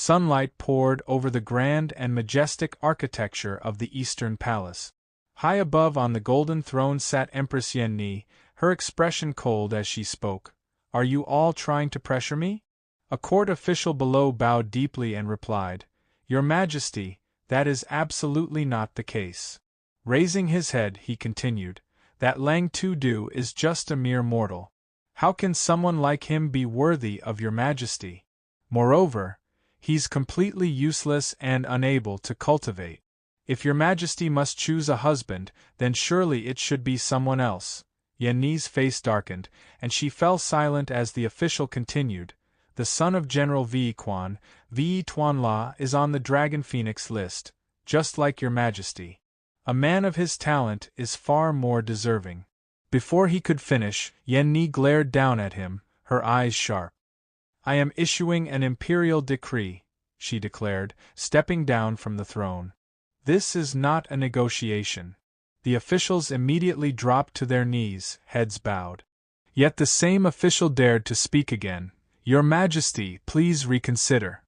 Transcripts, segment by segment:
Sunlight poured over the grand and majestic architecture of the Eastern Palace. High above on the golden throne sat Empress Yeni, her expression cold as she spoke. "Are you all trying to pressure me?" A court official below bowed deeply and replied, "Your Majesty, that is absolutely not the case." Raising his head, he continued, "That Tudu is just a mere mortal. How can someone like him be worthy of your Majesty? Moreover, he's completely useless and unable to cultivate. If your Majesty must choose a husband, then surely it should be someone else." Yeni's face darkened, and she fell silent as the official continued, "The son of General Quan La is on the Dragon Phoenix list, just like your Majesty. A man of his talent is far more deserving." Before he could finish, Yeni glared down at him, her eyes sharp. "I am issuing an imperial decree," she declared, stepping down from the throne. "This is not a negotiation." The officials immediately dropped to their knees, heads bowed. Yet the same official dared to speak again. "Your Majesty, please reconsider."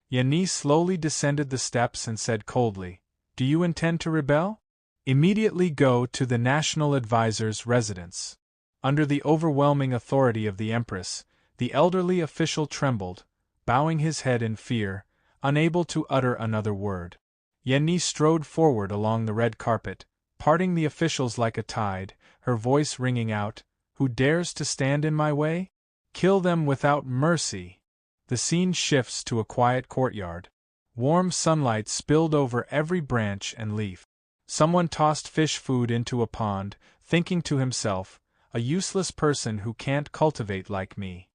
Yeni slowly descended the steps and said coldly, "Do you intend to rebel? Immediately go to the National Advisor's residence." Under the overwhelming authority of the Empress, the elderly official trembled, bowing his head in fear, unable to utter another word. Yeni strode forward along the red carpet, parting the officials like a tide, her voice ringing out, "Who dares to stand in my way? Kill them without mercy." The scene shifts to a quiet courtyard. Warm sunlight spilled over every branch and leaf. Someone tossed fish food into a pond, thinking to himself, "A useless person who can't cultivate like me.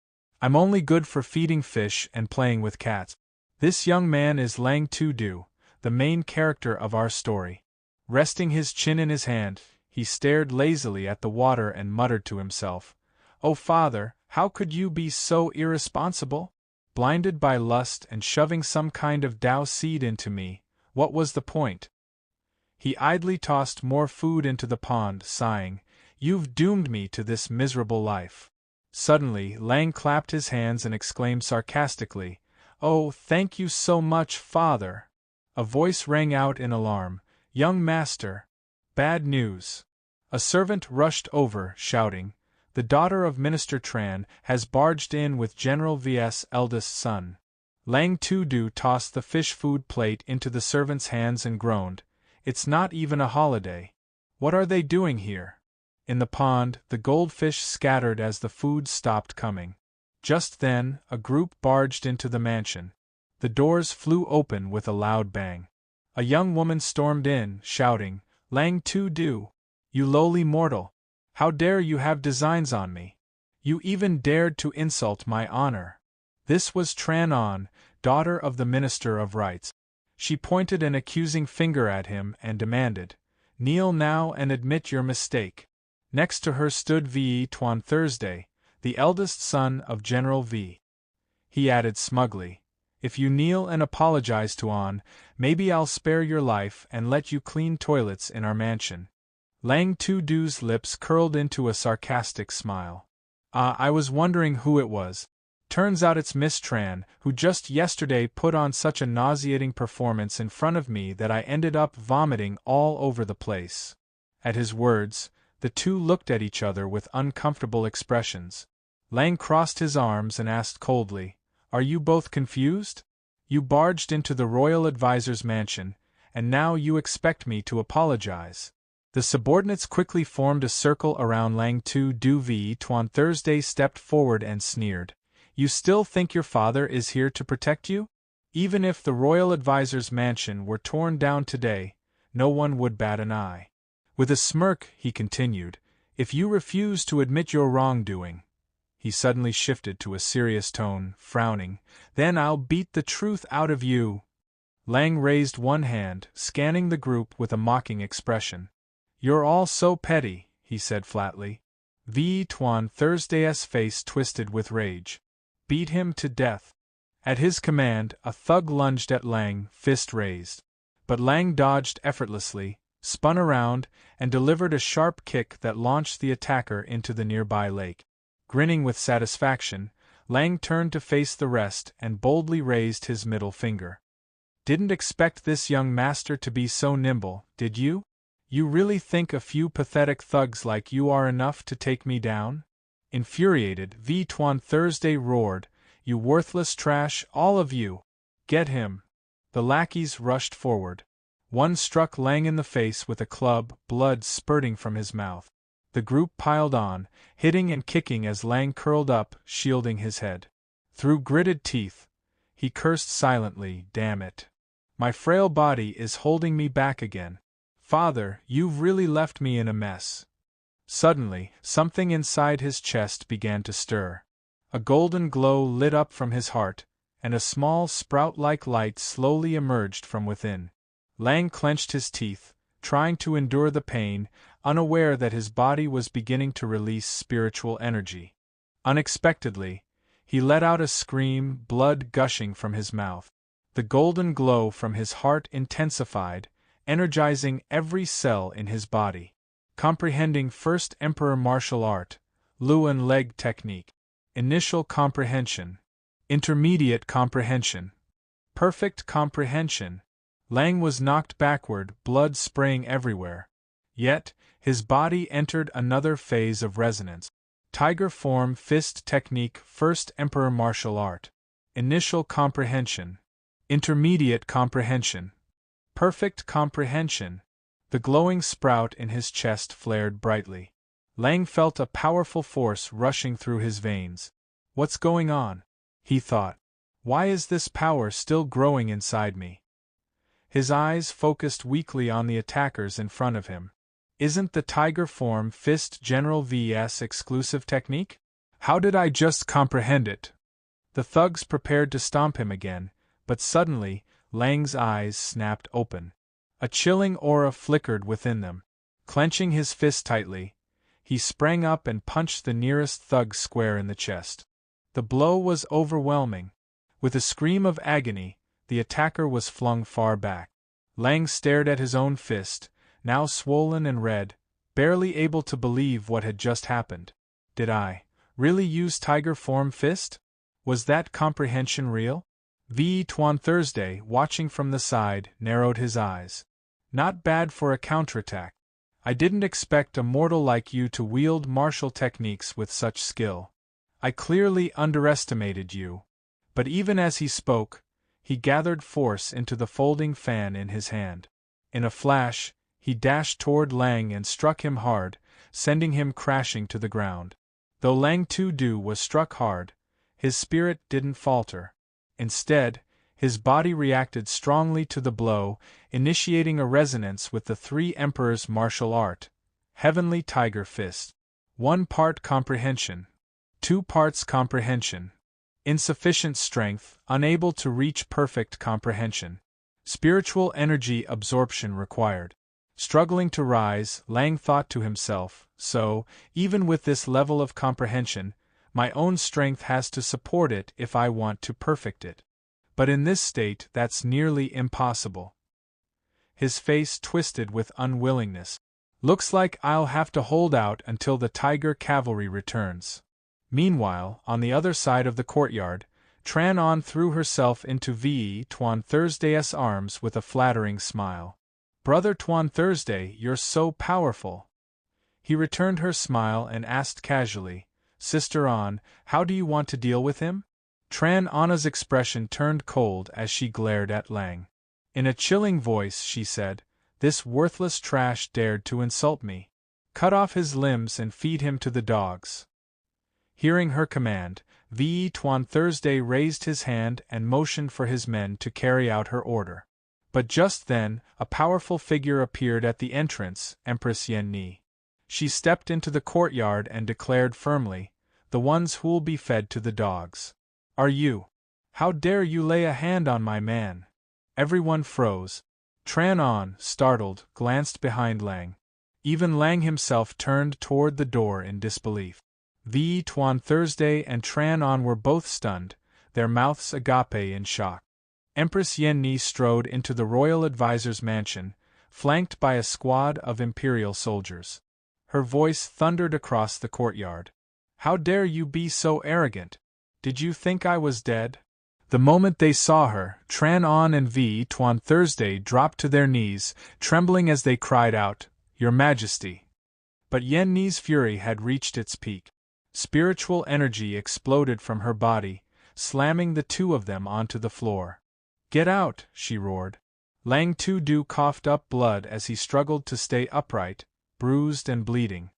I'm only good for feeding fish and playing with cats." This young man is Tudu, the main character of our story. Resting his chin in his hand, he stared lazily at the water and muttered to himself, "Oh father, how could you be so irresponsible? Blinded by lust and shoving some kind of Tao seed into me, what was the point?" He idly tossed more food into the pond, sighing, "You've doomed me to this miserable life." Suddenly, Lang clapped his hands and exclaimed sarcastically, "Oh, thank you so much, father!" A voice rang out in alarm, "Young master! Bad news!" A servant rushed over, shouting, "The daughter of Minister Tran has barged in with General V's eldest son." Tudu tossed the fish food plate into the servant's hands and groaned, "It's not even a holiday. What are they doing here?" In the pond, the goldfish scattered as the food stopped coming. Just then, a group barged into the mansion. The doors flew open with a loud bang. A young woman stormed in, shouting, "Tudu! You lowly mortal! How dare you have designs on me? You even dared to insult my honor." This was Tran, daughter of the Minister of Rights. She pointed an accusing finger at him and demanded, "Kneel now and admit your mistake." Next to her stood Tuan Thursday, the eldest son of General V. He added smugly, "If you kneel and apologize to An, maybe I'll spare your life and let you clean toilets in our mansion." Tudu's lips curled into a sarcastic smile. "Ah, I was wondering who it was. Turns out it's Miss Tran, who just yesterday put on such a nauseating performance in front of me that I ended up vomiting all over the place." At his words, the two looked at each other with uncomfortable expressions. Lang crossed his arms and asked coldly, "Are you both confused? You barged into the royal advisor's mansion, and now you expect me to apologize." The subordinates quickly formed a circle around Tudu. Tuan Thursday stepped forward and sneered, "You still think your father is here to protect you? Even if the royal advisor's mansion were torn down today, no one would bat an eye." With a smirk, he continued, "If you refuse to admit your wrongdoing," he suddenly shifted to a serious tone, frowning, "then I'll beat the truth out of you." Lang raised one hand, scanning the group with a mocking expression. "You're all so petty," he said flatly. Tuan Thursday's face twisted with rage. "Beat him to death." At his command, a thug lunged at Lang, fist raised. But Lang dodged effortlessly, spun around, and delivered a sharp kick that launched the attacker into the nearby lake. Grinning with satisfaction, Lang turned to face the rest and boldly raised his middle finger. Didn't expect this young master to be so nimble, did you? You really think a few pathetic thugs like you are enough to take me down? Infuriated, V. Tuan Thursday roared, You worthless trash, all of you! Get him! The lackeys rushed forward. One struck Lang in the face with a club, blood spurting from his mouth. The group piled on, hitting and kicking as Lang curled up, shielding his head. Through gritted teeth, he cursed silently, Damn it! My frail body is holding me back again. Father, you've really left me in a mess. Suddenly, something inside his chest began to stir. A golden glow lit up from his heart, and a small sprout-like light slowly emerged from within. Lang clenched his teeth, trying to endure the pain, unaware that his body was beginning to release spiritual energy. Unexpectedly, he let out a scream, blood gushing from his mouth. The golden glow from his heart intensified, energizing every cell in his body. Comprehending First Emperor Martial Art, Luan Leg Technique. Initial Comprehension. Intermediate Comprehension. Perfect Comprehension. Lang was knocked backward, blood spraying everywhere. Yet, his body entered another phase of resonance. Tiger Form Fist Technique. First Emperor Martial Art. Initial Comprehension. Intermediate Comprehension. Perfect Comprehension. The glowing sprout in his chest flared brightly. Lang felt a powerful force rushing through his veins. What's going on? He thought. Why is this power still growing inside me? His eyes focused weakly on the attackers in front of him. Isn't the Tiger Form Fist General vs exclusive technique? How did I just comprehend it? The thugs prepared to stomp him again, but suddenly, Lang's eyes snapped open. A chilling aura flickered within them. Clenching his fist tightly, he sprang up and punched the nearest thug square in the chest. The blow was overwhelming. With a scream of agony, the attacker was flung far back. Lang stared at his own fist, now swollen and red, barely able to believe what had just happened. Did I really use Tiger Form Fist? Was that comprehension real? V. Tuan Thursday, watching from the side, narrowed his eyes. Not bad for a counterattack. I didn't expect a mortal like you to wield martial techniques with such skill. I clearly underestimated you. But even as he spoke, he gathered force into the folding fan in his hand. In a flash, he dashed toward Lang and struck him hard, sending him crashing to the ground. Though Lang Tudu was struck hard, his spirit didn't falter. Instead, his body reacted strongly to the blow, initiating a resonance with the three emperors' martial art. Heavenly Tiger Fist. 1 part comprehension. 2 parts comprehension. Insufficient strength, unable to reach perfect comprehension. Spiritual energy absorption required. Struggling to rise, Lang thought to himself, so, even with this level of comprehension, my own strength has to support it if I want to perfect it. But in this state, that's nearly impossible. His face twisted with unwillingness. Looks like I'll have to hold out until the Tiger Cavalry returns. Meanwhile, on the other side of the courtyard, Tran On threw herself into V. Tuan Thursday's arms with a flattering smile. Brother Tuan Thursday, you're so powerful. He returned her smile and asked casually, Sister On, how do you want to deal with him? Tran Anna's expression turned cold as she glared at Lang. In a chilling voice she said, This worthless trash dared to insult me. Cut off his limbs and feed him to the dogs. Hearing her command, V. Tuan Thursday raised his hand and motioned for his men to carry out her order. But just then, a powerful figure appeared at the entrance, Empress Yeni. She stepped into the courtyard and declared firmly, The ones who'll be fed to the dogs. Are you? How dare you lay a hand on my man? Everyone froze. Tran On, startled, glanced behind Lang. Even Lang himself turned toward the door in disbelief. V. Tuan Thursday and Tran On were both stunned, their mouths agape in shock. Empress Yeni strode into the royal advisor's mansion, flanked by a squad of imperial soldiers. Her voice thundered across the courtyard. How dare you be so arrogant? Did you think I was dead? The moment they saw her, Tran On and V Tuan Thursday dropped to their knees, trembling as they cried out, Your Majesty. But Yen Ni's fury had reached its peak. Spiritual energy exploded from her body, slamming the two of them onto the floor. Get out, she roared. Lang Tudu coughed up blood as he struggled to stay upright, bruised and bleeding.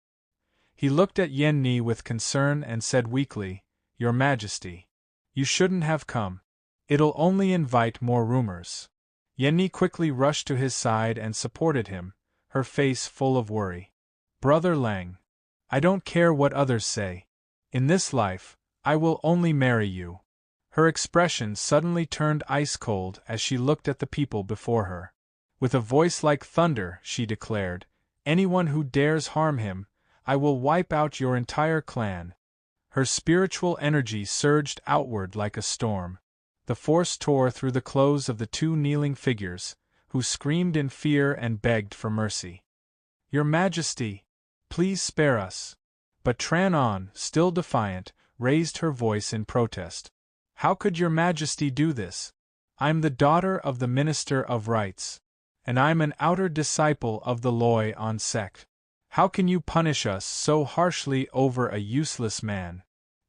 He looked at Yen Ni with concern and said weakly, Your Majesty. You shouldn't have come. It'll only invite more rumors. Yen Ni quickly rushed to his side and supported him, her face full of worry. Brother Lang. I don't care what others say. In this life, I will only marry you. Her expression suddenly turned ice-cold as she looked at the people before her. With a voice like thunder, she declared, Anyone who dares harm him, I will wipe out your entire clan. Her spiritual energy surged outward like a storm. The force tore through the clothes of the two kneeling figures, who screamed in fear and begged for mercy. Your Majesty, please spare us. But Tran On, still defiant, raised her voice in protest. How could Your Majesty do this? I'm the daughter of the Minister of Rights. And I'm an outer disciple of the Loi On sect. How can you punish us so harshly over a useless man?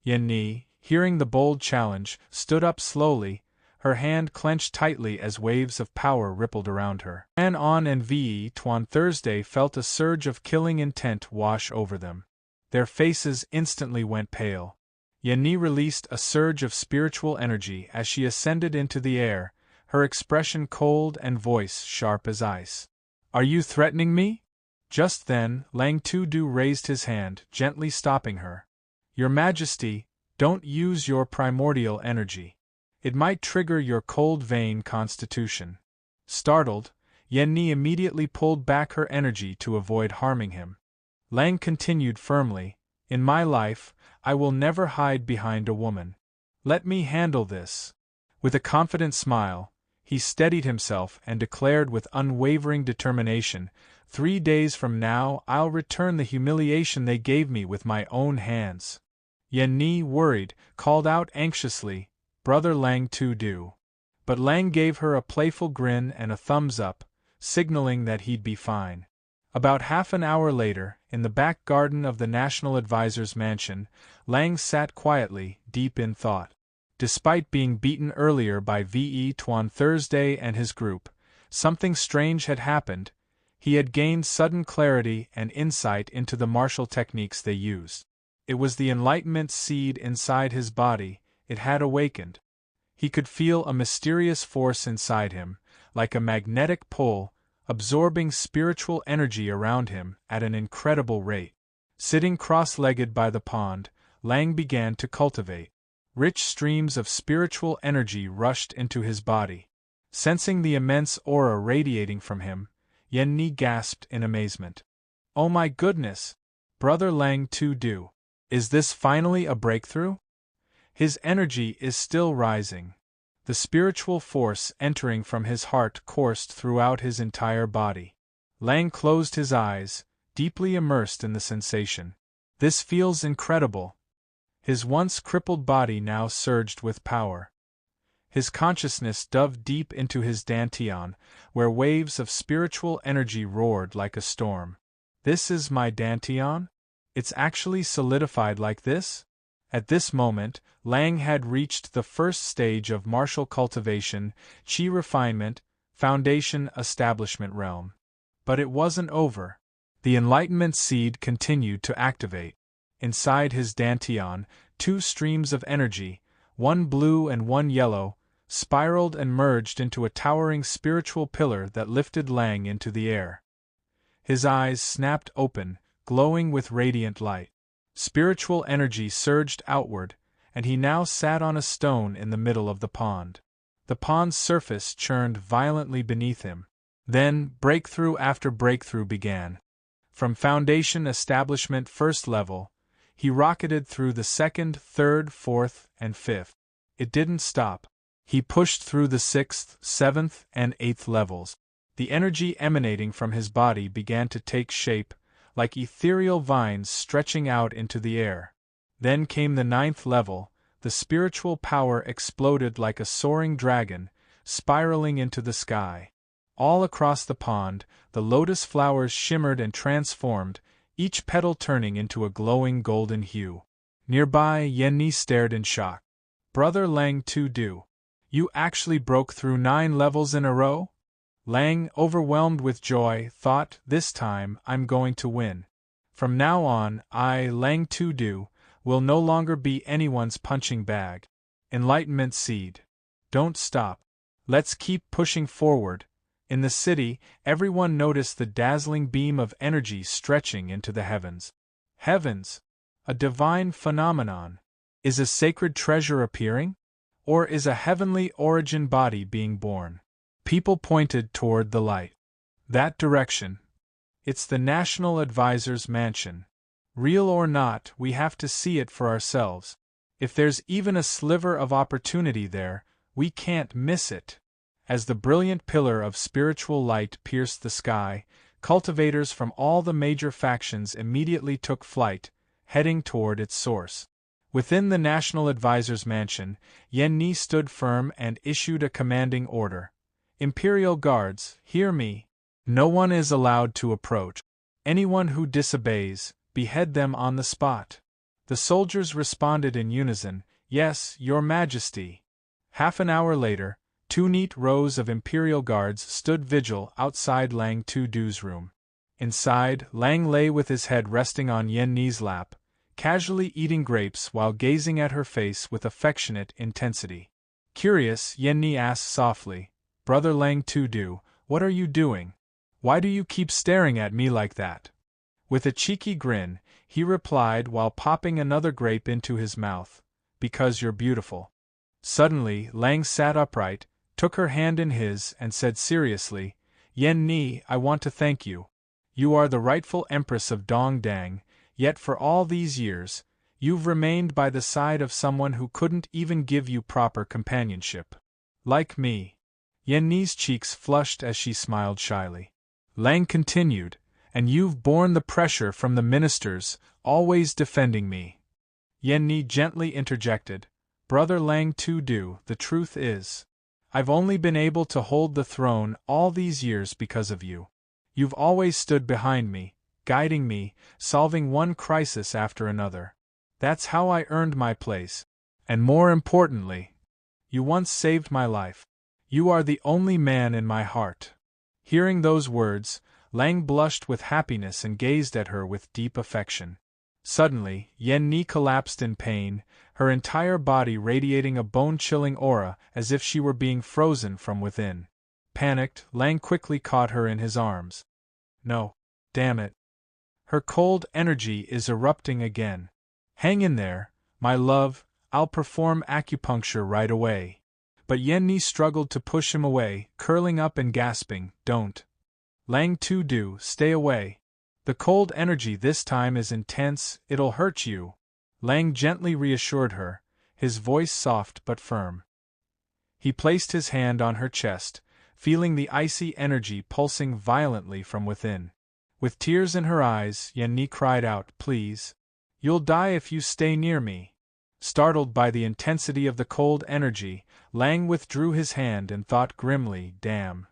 Yen Ni, hearing the bold challenge, stood up slowly, her hand clenched tightly as waves of power rippled around her. Tran On and V Tuan Thursday felt a surge of killing intent wash over them. Their faces instantly went pale. Yen Ni released a surge of spiritual energy as she ascended into the air, her expression cold and voice sharp as ice. Are you threatening me? Just then, Lang Tudu raised his hand, gently stopping her. Your Majesty, don't use your primordial energy. It might trigger your cold vein constitution. Startled, Yen Ni immediately pulled back her energy to avoid harming him. Lang continued firmly, In my life, I will never hide behind a woman. Let me handle this. With a confident smile, he steadied himself and declared with unwavering determination, 3 days from now I'll return the humiliation they gave me with my own hands. Yen Ni, worried, called out anxiously, Brother Lang Tudu. But Lang gave her a playful grin and a thumbs up, signaling that he'd be fine. About half an hour later, in the back garden of the National Advisor's mansion, Lang sat quietly, deep in thought. Despite being beaten earlier by V Tuan Thursday and his group, something strange had happened. He had gained sudden clarity and insight into the martial techniques they used. It was the enlightenment seed inside his body, it had awakened. He could feel a mysterious force inside him, like a magnetic pull, absorbing spiritual energy around him at an incredible rate. Sitting cross-legged by the pond, Lang began to cultivate. Rich streams of spiritual energy rushed into his body. Sensing the immense aura radiating from him, Yen Ni gasped in amazement. Oh my goodness! Brother Lang Tudu. Is this finally a breakthrough? His energy is still rising. The spiritual force entering from his heart coursed throughout his entire body. Lang closed his eyes, deeply immersed in the sensation. This feels incredible. His once crippled body now surged with power. His consciousness dove deep into his dantian, where waves of spiritual energy roared like a storm. This is my dantian? It's actually solidified like this? At this moment, Lang had reached the first stage of martial cultivation, chi refinement, foundation establishment realm. But it wasn't over. The enlightenment seed continued to activate. Inside his dantian, 2 streams of energy, one blue and one yellow, spiraled and merged into a towering spiritual pillar that lifted Lang into the air. His eyes snapped open, glowing with radiant light. Spiritual energy surged outward, and he now sat on a stone in the middle of the pond. The pond's surface churned violently beneath him. Then, breakthrough after breakthrough began. From foundation establishment first level, he rocketed through the 2nd, 3rd, 4th, and 5th. It didn't stop. He pushed through the 6th, 7th, and 8th levels. The energy emanating from his body began to take shape, like ethereal vines stretching out into the air. Then came the 9th level, the spiritual power exploded like a soaring dragon, spiraling into the sky. All across the pond, the lotus flowers shimmered and transformed, each petal turning into a glowing golden hue. Nearby, Yeni stared in shock. Brother Lang Tudu, you actually broke through 9 levels in a row? Lang, overwhelmed with joy, thought, this time, I'm going to win. From now on, I, Lang Tudu, will no longer be anyone's punching bag. Enlightenment seed. Don't stop. Let's keep pushing forward. In the city, everyone noticed the dazzling beam of energy stretching into the heavens. Heavens! A divine phenomenon. Is a sacred treasure appearing? Or is a heavenly origin body being born? People pointed toward the light. That direction. It's the National Advisor's mansion. Real or not, we have to see it for ourselves. If there's even a sliver of opportunity there, we can't miss it. As the brilliant pillar of spiritual light pierced the sky, cultivators from all the major factions immediately took flight, heading toward its source. Within the National Advisor's mansion, Yeni stood firm and issued a commanding order. Imperial Guards, hear me. No one is allowed to approach. Anyone who disobeys, behead them on the spot. The soldiers responded in unison, Yes, Your Majesty. Half an hour later, 2 neat rows of Imperial Guards stood vigil outside Lang Tudu's room. Inside, Lang lay with his head resting on Yeni's lap, casually eating grapes while gazing at her face with affectionate intensity. Curious, Yeni asked softly, Brother Lang Tudu, what are you doing? Why do you keep staring at me like that? With a cheeky grin, he replied while popping another grape into his mouth, Because you're beautiful. Suddenly, Lang sat upright, took her hand in his, and said seriously, Yeni, I want to thank you. You are the rightful Empress of Dongdang, yet for all these years, you've remained by the side of someone who couldn't even give you proper companionship. Like me. Yeni's cheeks flushed as she smiled shyly. Lang continued, and you've borne the pressure from the ministers, always defending me. Yeni gently interjected, Brother Lang Tudu, the truth is, I've only been able to hold the throne all these years because of you. You've always stood behind me, guiding me, solving one crisis after another. That's how I earned my place. And more importantly, you once saved my life. You are the only man in my heart. Hearing those words, Lang blushed with happiness and gazed at her with deep affection. Suddenly, Yeni collapsed in pain, her entire body radiating a bone-chilling aura as if she were being frozen from within. Panicked, Lang quickly caught her in his arms. No. Damn it. Her cold energy is erupting again. Hang in there, my love, I'll perform acupuncture right away. But Yeni struggled to push him away, curling up and gasping, Don't. Lang Tudu, stay away. The cold energy this time is intense, it'll hurt you. Lang gently reassured her, his voice soft but firm. He placed his hand on her chest, feeling the icy energy pulsing violently from within. With tears in her eyes, Yeni cried out, Please. You'll die if you stay near me. Startled by the intensity of the cold energy, Lang withdrew his hand and thought grimly, Damn.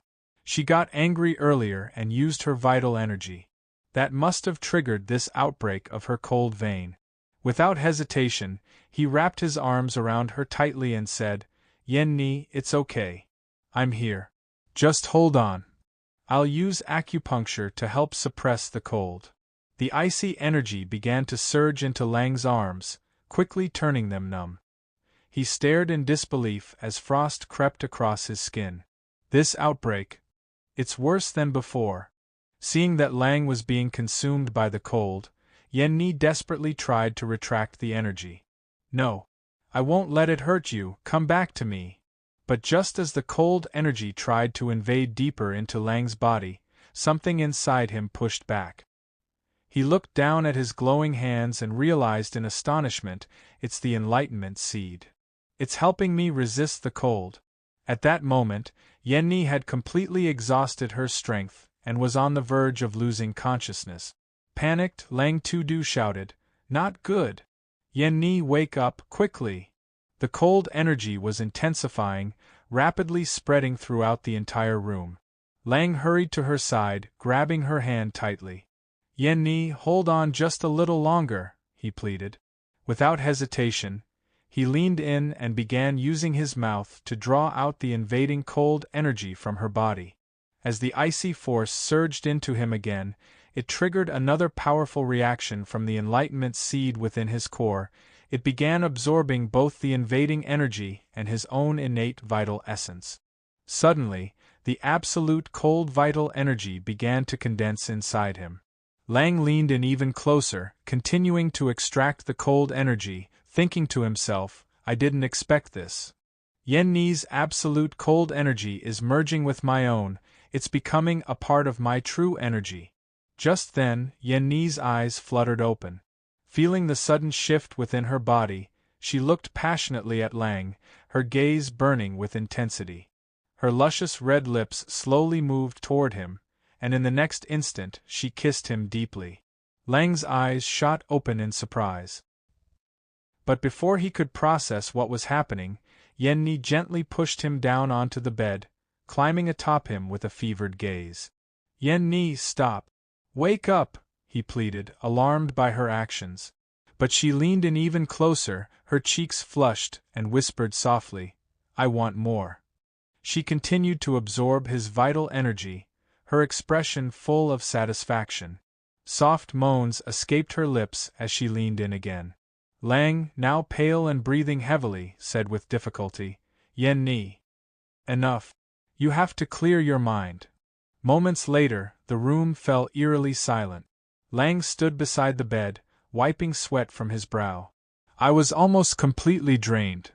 She got angry earlier and used her vital energy. That must have triggered this outbreak of her cold vein. Without hesitation, he wrapped his arms around her tightly and said, Yeni, it's okay. I'm here. Just hold on. I'll use acupuncture to help suppress the cold. The icy energy began to surge into Lang's arms, quickly turning them numb. He stared in disbelief as frost crept across his skin. This outbreak. It's worse than before. Seeing that Lang was being consumed by the cold, Yeni desperately tried to retract the energy. No. I won't let it hurt you, come back to me. But just as the cold energy tried to invade deeper into Lang's body, something inside him pushed back. He looked down at his glowing hands and realized in astonishment, it's the enlightenment seed. It's helping me resist the cold. At that moment, Yeni had completely exhausted her strength and was on the verge of losing consciousness. Panicked, Lang Tudu shouted, Not good! Yeni, wake up, quickly! The cold energy was intensifying, rapidly spreading throughout the entire room. Lang hurried to her side, grabbing her hand tightly. Yeni, hold on just a little longer, he pleaded. Without hesitation, he leaned in and began using his mouth to draw out the invading cold energy from her body. As the icy force surged into him again, it triggered another powerful reaction from the enlightenment seed within his core. It began absorbing both the invading energy and his own innate vital essence. Suddenly, the absolute cold vital energy began to condense inside him. Lang leaned in even closer, continuing to extract the cold energy, thinking to himself, I didn't expect this. Yeni's absolute cold energy is merging with my own, it's becoming a part of my true energy. Just then, Yeni's eyes fluttered open. Feeling the sudden shift within her body, she looked passionately at Lang, her gaze burning with intensity. Her luscious red lips slowly moved toward him, and in the next instant she kissed him deeply. Lang's eyes shot open in surprise. But before he could process what was happening, Yeni gently pushed him down onto the bed, climbing atop him with a fevered gaze. Yeni, stop. Wake up, he pleaded, alarmed by her actions. But she leaned in even closer, her cheeks flushed, and whispered softly, I want more. She continued to absorb his vital energy, her expression full of satisfaction. Soft moans escaped her lips as she leaned in again. Lang, now pale and breathing heavily, said with difficulty, Yeni. Enough. You have to clear your mind. Moments later, the room fell eerily silent. Lang stood beside the bed, wiping sweat from his brow. I was almost completely drained.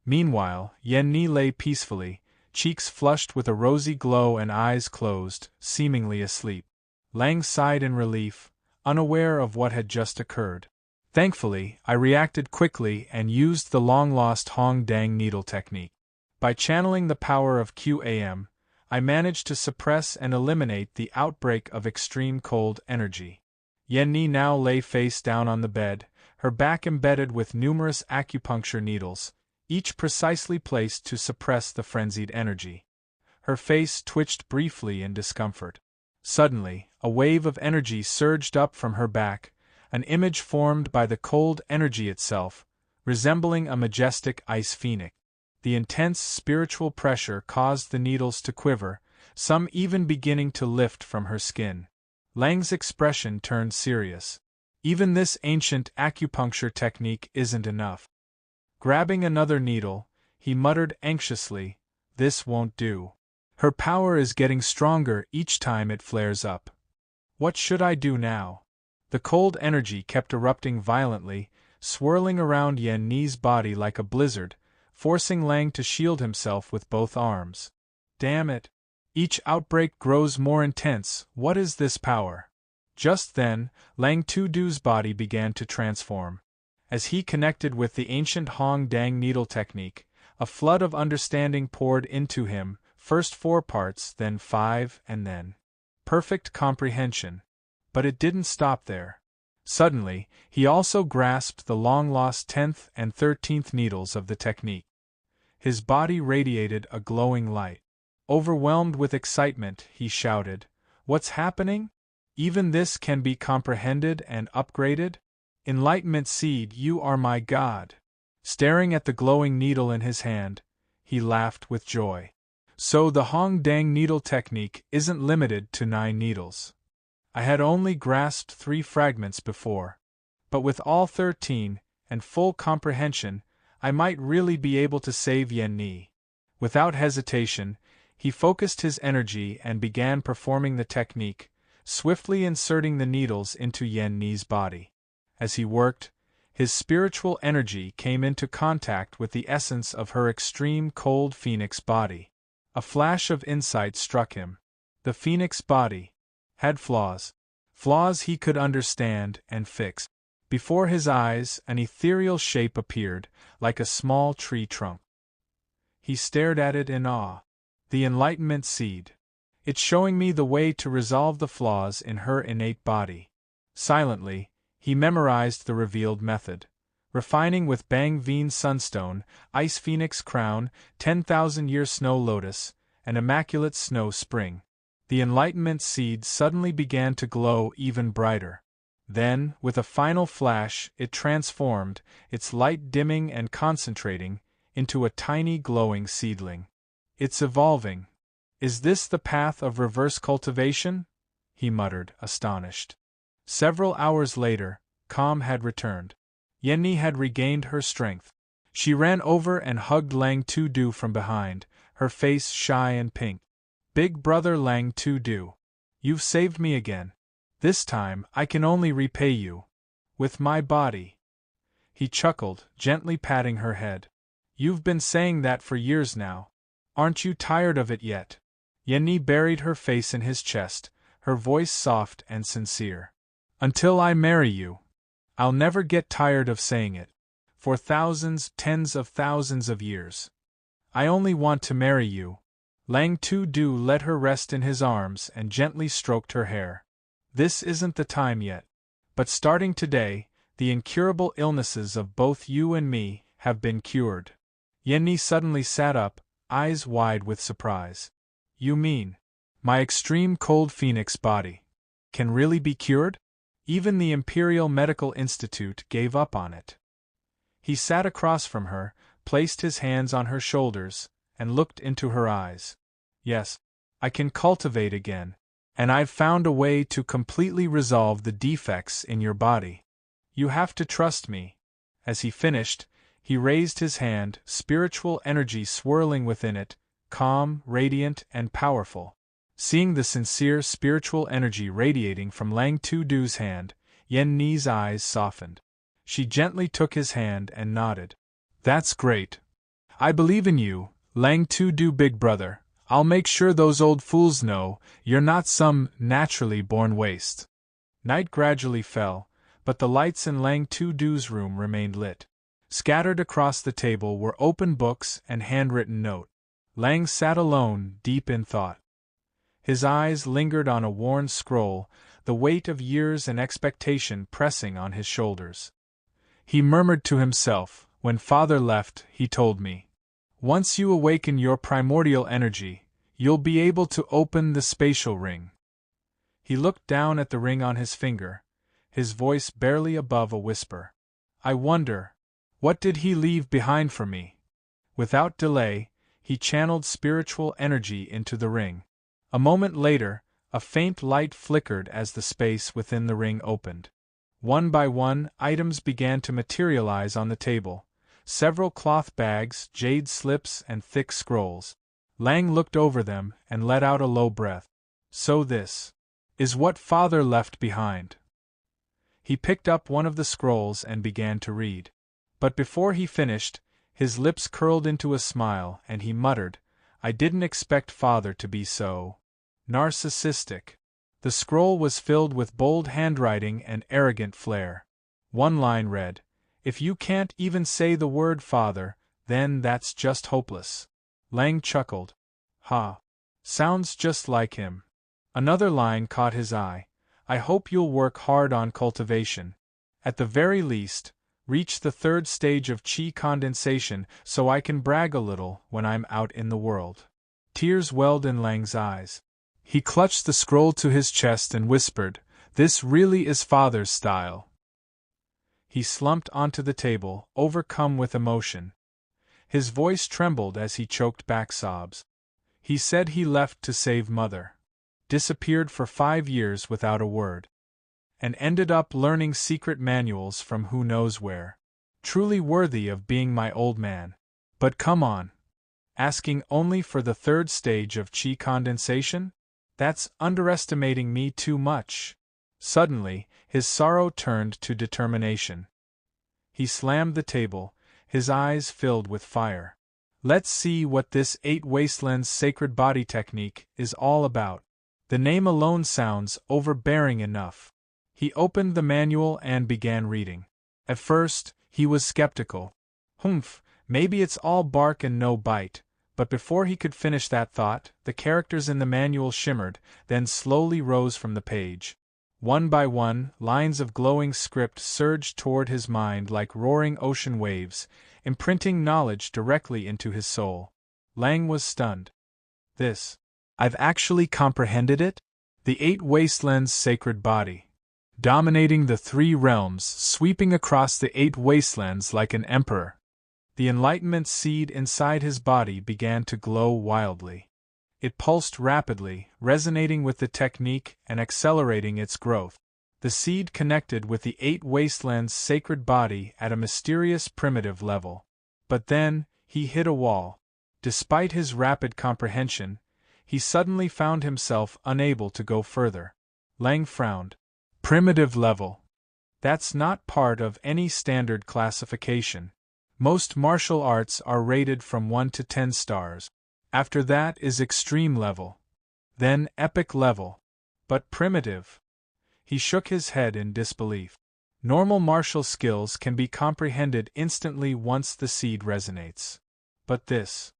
Meanwhile, Yeni lay peacefully, cheeks flushed with a rosy glow and eyes closed, seemingly asleep. Lang sighed in relief, unaware of what had just occurred. Thankfully, I reacted quickly and used the long-lost Hong Dang needle technique. By channeling the power of QAM, I managed to suppress and eliminate the outbreak of extreme cold energy. Yeni now lay face down on the bed, her back embedded with numerous acupuncture needles, each precisely placed to suppress the frenzied energy. Her face twitched briefly in discomfort. Suddenly, a wave of energy surged up from her back, an image formed by the cold energy itself, resembling a majestic ice phoenix. The intense spiritual pressure caused the needles to quiver, some even beginning to lift from her skin. Lang's expression turned serious. Even this ancient acupuncture technique isn't enough. Grabbing another needle, he muttered anxiously, This won't do. Her power is getting stronger each time it flares up. What should I do now? The cold energy kept erupting violently, swirling around Yeni's body like a blizzard, forcing Lang to shield himself with both arms. Damn it! Each outbreak grows more intense. What is this power? Just then, Lang Tudu's body began to transform. As he connected with the ancient Hong Dang needle technique, a flood of understanding poured into him, first 4 parts, then 5, and then perfect comprehension. But it didn't stop there. Suddenly, he also grasped the long-lost 10th and 13th needles of the technique. His body radiated a glowing light. Overwhelmed with excitement, he shouted, What's happening? Even this can be comprehended and upgraded? Enlightenment Seed, you are my god. Staring at the glowing needle in his hand, he laughed with joy. So the Hong Dang needle technique isn't limited to 9 needles. I had only grasped 3 fragments before. But with all 13, and full comprehension, I might really be able to save Yeni. Without hesitation, he focused his energy and began performing the technique, swiftly inserting the needles into Yeni's body. As he worked, his spiritual energy came into contact with the essence of her extreme cold phoenix body. A flash of insight struck him. The phoenix body had flaws. Flaws he could understand and fix. Before his eyes, an ethereal shape appeared, like a small tree trunk. He stared at it in awe. The Enlightenment Seed. It's showing me the way to resolve the flaws in her innate body. Silently, he memorized the revealed method. refining with Bang Veen Sunstone, Ice Phoenix Crown, 10,000-year Snow Lotus, and Immaculate Snow Spring. The Enlightenment seed suddenly began to glow even brighter. Then, with a final flash, it transformed, its light dimming and concentrating, into a tiny glowing seedling. It's evolving. Is this the path of reverse cultivation? He muttered, astonished. Several hours later, calm had returned. Yeni had regained her strength. She ran over and hugged Lang Tudu from behind, her face shy and pink. Big brother Lang Tudu. You've saved me again. This time, I can only repay you. With my body. He chuckled, gently patting her head. You've been saying that for years now. Aren't you tired of it yet? Yeni buried her face in his chest, her voice soft and sincere. Until I marry you. I'll never get tired of saying it. For thousands, tens of thousands of years. I only want to marry you. Lang Tudu let her rest in his arms and gently stroked her hair. This isn't the time yet. But starting today, the incurable illnesses of both you and me have been cured. Yeni suddenly sat up, eyes wide with surprise. You mean, my extreme cold phoenix body can really be cured? Even the Imperial Medical Institute gave up on it. He sat across from her, placed his hands on her shoulders, and looked into her eyes. Yes, I can cultivate again, and I've found a way to completely resolve the defects in your body. You have to trust me. As he finished, he raised his hand, spiritual energy swirling within it, calm, radiant, and powerful. Seeing the sincere spiritual energy radiating from Lang Tudu's hand, Yeni's eyes softened. She gently took his hand and nodded. That's great. I believe in you, Lang Tudu big brother. I'll make sure those old fools know you're not some naturally born waste. Night gradually fell, but the lights in Lang Tudu's room remained lit. Scattered across the table were open books and handwritten note. Lang sat alone, deep in thought. His eyes lingered on a worn scroll, the weight of years and expectation pressing on his shoulders. He murmured to himself, when father left, he told me, once you awaken your primordial energy, you'll be able to open the spatial ring. He looked down at the ring on his finger, his voice barely above a whisper. I wonder, what did he leave behind for me? Without delay, he channeled spiritual energy into the ring. A moment later, a faint light flickered as the space within the ring opened. One by one, items began to materialize on the table. Several cloth bags, jade slips, and thick scrolls. Lang looked over them and let out a low breath. So this is what father left behind. He picked up one of the scrolls and began to read. But before he finished, his lips curled into a smile and he muttered, I didn't expect father to be so narcissistic. The scroll was filled with bold handwriting and arrogant flair. One line read, If you can't even say the word father, then that's just hopeless. Lang chuckled. Ha. Sounds just like him. Another line caught his eye. I hope you'll work hard on cultivation. At the very least, reach the third stage of chi condensation so I can brag a little when I'm out in the world. Tears welled in Lang's eyes. He clutched the scroll to his chest and whispered, This really is father's style. He slumped onto the table, overcome with emotion. His voice trembled as he choked back sobs. He said he left to save mother. Disappeared for 5 years without a word. And ended up learning secret manuals from who knows where. Truly worthy of being my old man. But come on. Asking only for the third stage of chi condensation? That's underestimating me too much. Suddenly, his sorrow turned to determination. He slammed the table, his eyes filled with fire. Let's see what this 8 Wastelands sacred body technique is all about. The name alone sounds overbearing enough. He opened the manual and began reading. At first, he was skeptical. Humph, maybe it's all bark and no bite. But before he could finish that thought, the characters in the manual shimmered, then slowly rose from the page. One by one, lines of glowing script surged toward his mind like roaring ocean waves, imprinting knowledge directly into his soul. Lang was stunned. This. I've actually comprehended it? The 8 wastelands' sacred body. Dominating the 3 realms, sweeping across the 8 wastelands like an emperor. The enlightenment seed inside his body began to glow wildly. It pulsed rapidly, resonating with the technique and accelerating its growth. The seed connected with the 8 wastelands' sacred body at a mysterious primitive level. But then, he hit a wall. Despite his rapid comprehension, he suddenly found himself unable to go further. Lang frowned. Primitive level. That's not part of any standard classification. Most martial arts are rated from 1 to 10 stars. After that is extreme level. Then epic level. But primitive. He shook his head in disbelief. Normal martial skills can be comprehended instantly once the seed resonates. But this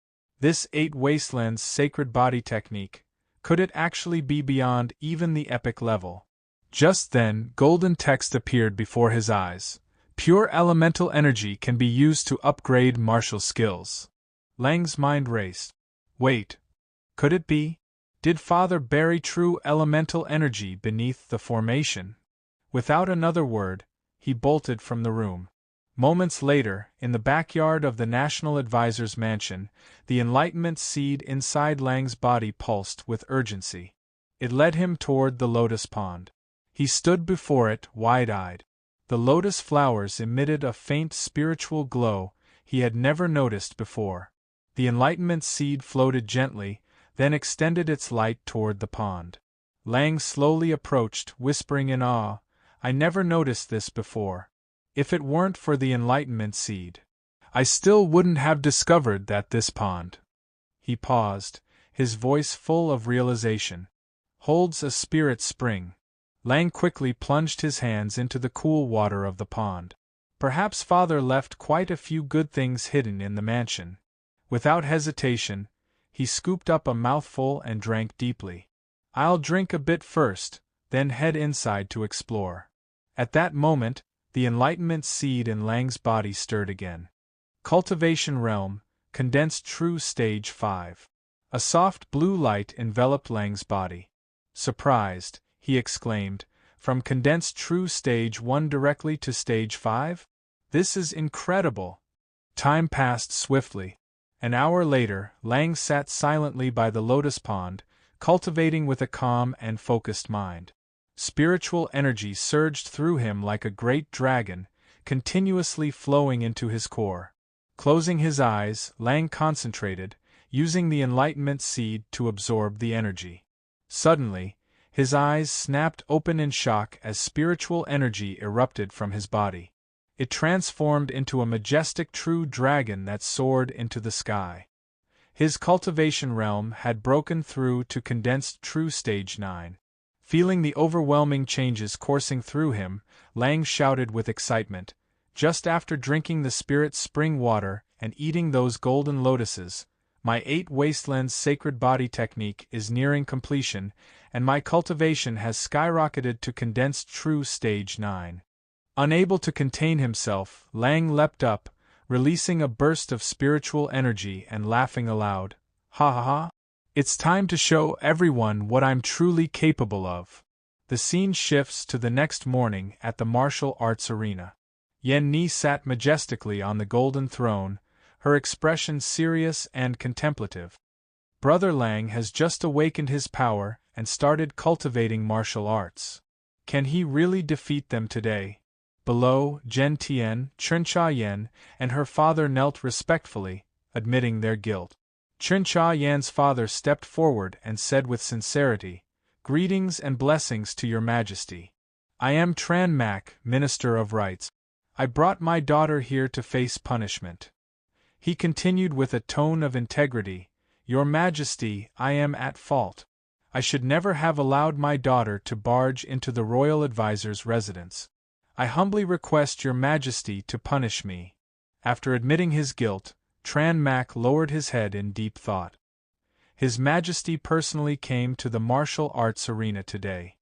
8 wastelands sacred body technique, could it actually be beyond even the epic level? Just then, golden text appeared before his eyes. Pure elemental energy can be used to upgrade martial skills. Lang's mind raced. Wait. Could it be? Did Father bury true elemental energy beneath the formation? Without another word, he bolted from the room. Moments later, in the backyard of the National Advisor's mansion, the enlightenment seed inside Lang's body pulsed with urgency. It led him toward the lotus pond. He stood before it, wide-eyed. The lotus flowers emitted a faint spiritual glow he had never noticed before. The enlightenment seed floated gently, then extended its light toward the pond. Lang slowly approached, whispering in awe, "I never noticed this before. If it weren't for the enlightenment seed, I still wouldn't have discovered that this pond." He paused, his voice full of realization. "Holds a spirit spring." Lang quickly plunged his hands into the cool water of the pond. Perhaps Father left quite a few good things hidden in the mansion. Without hesitation, he scooped up a mouthful and drank deeply. "I'll drink a bit first, then head inside to explore." At that moment, the enlightenment seed in Lang's body stirred again. Cultivation realm, condensed true stage 5. A soft blue light enveloped Lang's body. Surprised, he exclaimed, "From condensed true stage 1 directly to stage 5? This is incredible!" Time passed swiftly. An hour later, Lang sat silently by the lotus pond, cultivating with a calm and focused mind. Spiritual energy surged through him like a great dragon, continuously flowing into his core. Closing his eyes, Lang concentrated, using the enlightenment seed to absorb the energy. Suddenly, his eyes snapped open in shock as spiritual energy erupted from his body. It transformed into a majestic true dragon that soared into the sky. His cultivation realm had broken through to condensed true stage 9. Feeling the overwhelming changes coursing through him, Lang shouted with excitement, "Just after drinking the spirit spring water and eating those golden lotuses, my 8 wastelands sacred body technique is nearing completion, and my cultivation has skyrocketed to condensed true stage 9. Unable to contain himself, Lang leapt up, releasing a burst of spiritual energy and laughing aloud. "Ha ha ha! It's time to show everyone what I'm truly capable of." The scene shifts to the next morning at the martial arts arena. Yeni sat majestically on the golden throne, her expression serious and contemplative. Brother Lang has just awakened his power and started cultivating martial arts. Can he really defeat them today? Below, Jen Tian, Chuncha Yan, and her father knelt respectfully, admitting their guilt. Chuncha Yan's father stepped forward and said with sincerity, "Greetings and blessings to your majesty. I am Tran Mak, Minister of Rights. I brought my daughter here to face punishment." He continued with a tone of integrity, "Your Majesty, I am at fault. I should never have allowed my daughter to barge into the royal advisor's residence. I humbly request your Majesty to punish me." After admitting his guilt, Tran Mak lowered his head in deep thought. His Majesty personally came to the martial arts arena today.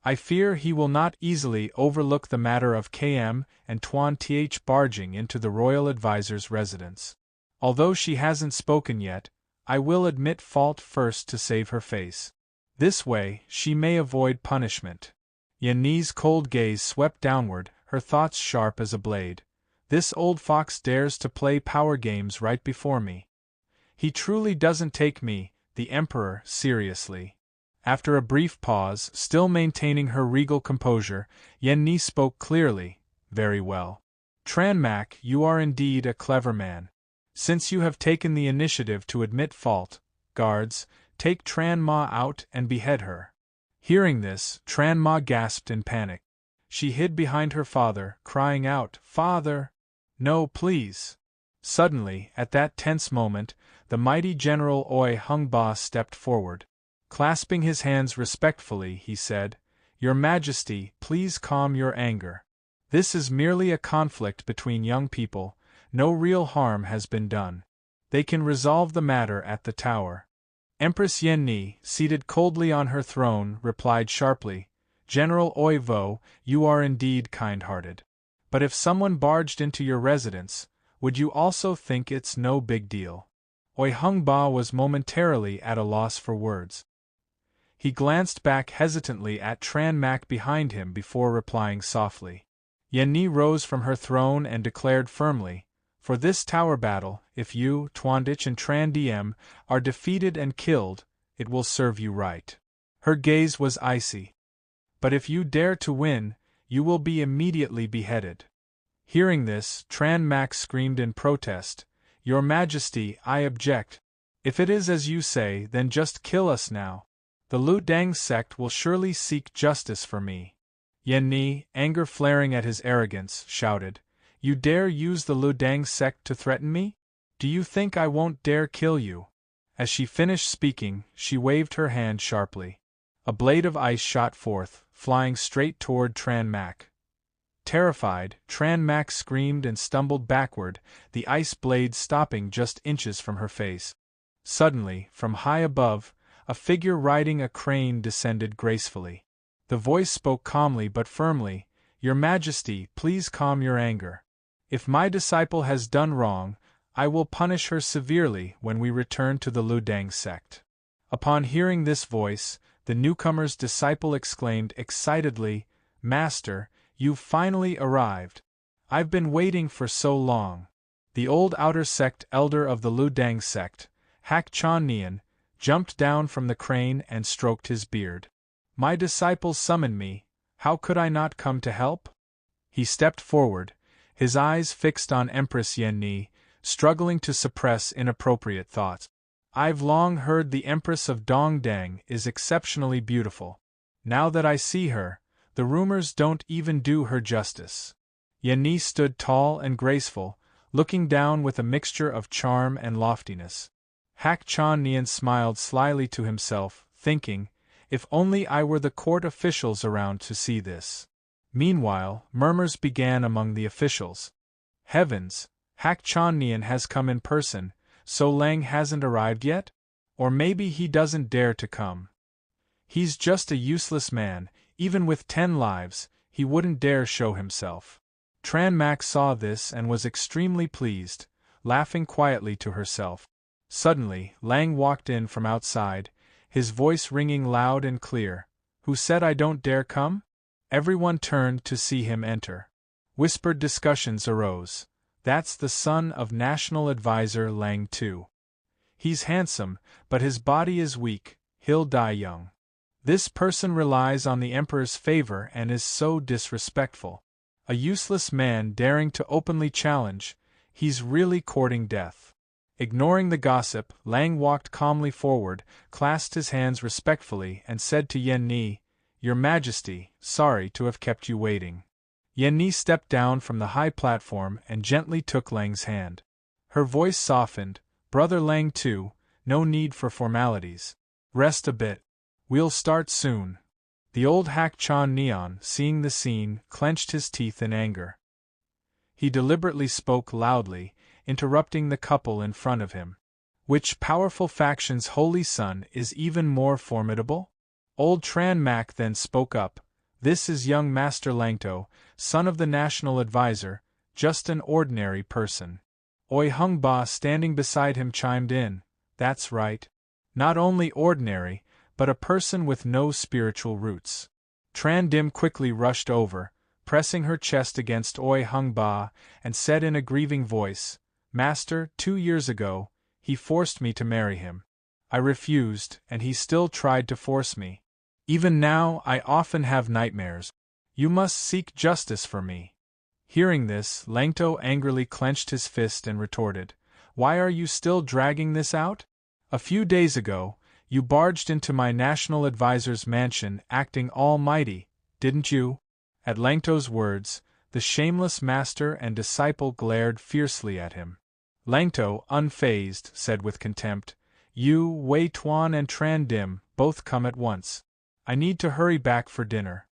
I fear he will not easily overlook the matter of KM and Tuan Th barging into the royal advisor's residence. Although she hasn't spoken yet, I will admit fault first to save her face. This way, she may avoid punishment. Yeni's cold gaze swept downward, her thoughts sharp as a blade. This old fox dares to play power games right before me. He truly doesn't take me, the Emperor, seriously. After a brief pause, still maintaining her regal composure, Yeni spoke clearly. Very well. Tran Mak, you are indeed a clever man. Since you have taken the initiative to admit fault, guards, take Tran Ma out and behead her. Hearing this, Tran Ma gasped in panic. She hid behind her father, crying out, Father! No, please! Suddenly, at that tense moment, the mighty General Oi Hung Ba stepped forward. Clasping his hands respectfully, he said, Your Majesty, please calm your anger. This is merely a conflict between young people, no real harm has been done. They can resolve the matter at the tower. Empress Yeni, seated coldly on her throne, replied sharply, General Oi Vo, you are indeed kind-hearted. But if someone barged into your residence, would you also think it's no big deal? Oi Hung Ba was momentarily at a loss for words. He glanced back hesitantly at Tran Mak behind him before replying softly. Yeni rose from her throne and declared firmly, For this tower battle, if you, Twandich and Tran Diem, are defeated and killed, it will serve you right. Her gaze was icy. But if you dare to win, you will be immediately beheaded. Hearing this, Tran Mak screamed in protest, Your Majesty, I object. If it is as you say, then just kill us now. The Lu Dang sect will surely seek justice for me. Yeni, anger flaring at his arrogance, shouted, You dare use the Lu Dang sect to threaten me? Do you think I won't dare kill you? As she finished speaking, she waved her hand sharply. A blade of ice shot forth, flying straight toward Tran Mak. Terrified, Tran Mak screamed and stumbled backward, the ice blade stopping just inches from her face. Suddenly, from high above, a figure riding a crane descended gracefully. The voice spoke calmly but firmly, Your Majesty, please calm your anger. If my disciple has done wrong, I will punish her severely when we return to the Lu Dang sect. Upon hearing this voice, the newcomer's disciple exclaimed excitedly, Master, you've finally arrived. I've been waiting for so long. The old outer sect elder of the Lu Dang sect, Hak Chan Nian, jumped down from the crane and stroked his beard. My disciples summoned me, how could I not come to help? He stepped forward, his eyes fixed on Empress Yeni, struggling to suppress inappropriate thoughts. I've long heard the Empress of Dongdang is exceptionally beautiful. Now that I see her, the rumors don't even do her justice. Yeni stood tall and graceful, looking down with a mixture of charm and loftiness. Hak Chan Nian smiled slyly to himself, thinking, If only I were the court officials around to see this. Meanwhile, murmurs began among the officials. Heavens, Hak Chan Nian has come in person, so Lang hasn't arrived yet? Or maybe he doesn't dare to come. He's just a useless man, even with 10 lives, he wouldn't dare show himself. Tran Mak saw this and was extremely pleased, laughing quietly to herself. Suddenly, Lang walked in from outside, his voice ringing loud and clear. Who said I don't dare come? Everyone turned to see him enter. Whispered discussions arose. That's the son of National Advisor Lang too. He's handsome, but his body is weak, he'll die young. This person relies on the Emperor's favor and is so disrespectful. A useless man daring to openly challenge, he's really courting death. Ignoring the gossip, Lang walked calmly forward, clasped his hands respectfully and said to Yeni, Your Majesty, sorry to have kept you waiting. Yeni stepped down from the high platform and gently took Lang's hand. Her voice softened, Brother Lang too, no need for formalities. Rest a bit. We'll start soon. The old Hak Chan Neon, seeing the scene, clenched his teeth in anger. He deliberately spoke loudly, interrupting the couple in front of him. Which powerful faction's holy son is even more formidable? Old Tran Mak then spoke up, This is young Master Langto, son of the national advisor, just an ordinary person. Oi Hung Ba standing beside him chimed in, that's right. Not only ordinary, but a person with no spiritual roots. Tran Dim quickly rushed over, pressing her chest against Oi Hung Ba, and said in a grieving voice, Master, 2 years ago, he forced me to marry him. I refused, and he still tried to force me. Even now I often have nightmares. You must seek justice for me. Hearing this, Langto angrily clenched his fist and retorted, Why are you still dragging this out? A few days ago, you barged into my national advisor's mansion acting almighty, didn't you? At Langto's words, the shameless master and disciple glared fiercely at him. Langto, unfazed, said with contempt, You, Wei Tuan and Tran Dim, both come at once. I need to hurry back for dinner.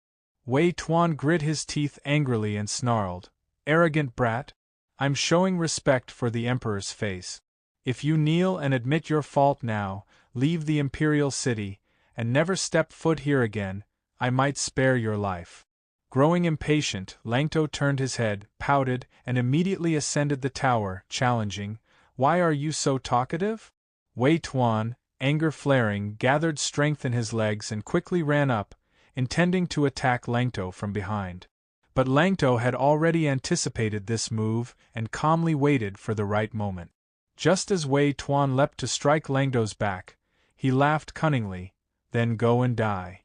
Wei Tuan grit his teeth angrily and snarled, Arrogant brat! I'm showing respect for the Emperor's face. If you kneel and admit your fault now, leave the imperial city, and never step foot here again, I might spare your life. Growing impatient, Langto turned his head, pouted, and immediately ascended the tower, challenging, Why are you so talkative? Wei Tuan, anger flaring, gathered strength in his legs and quickly ran up, intending to attack Langto from behind. But Langto had already anticipated this move and calmly waited for the right moment. Just as Wei Tuan leapt to strike Langto's back, he laughed cunningly, Then go and die.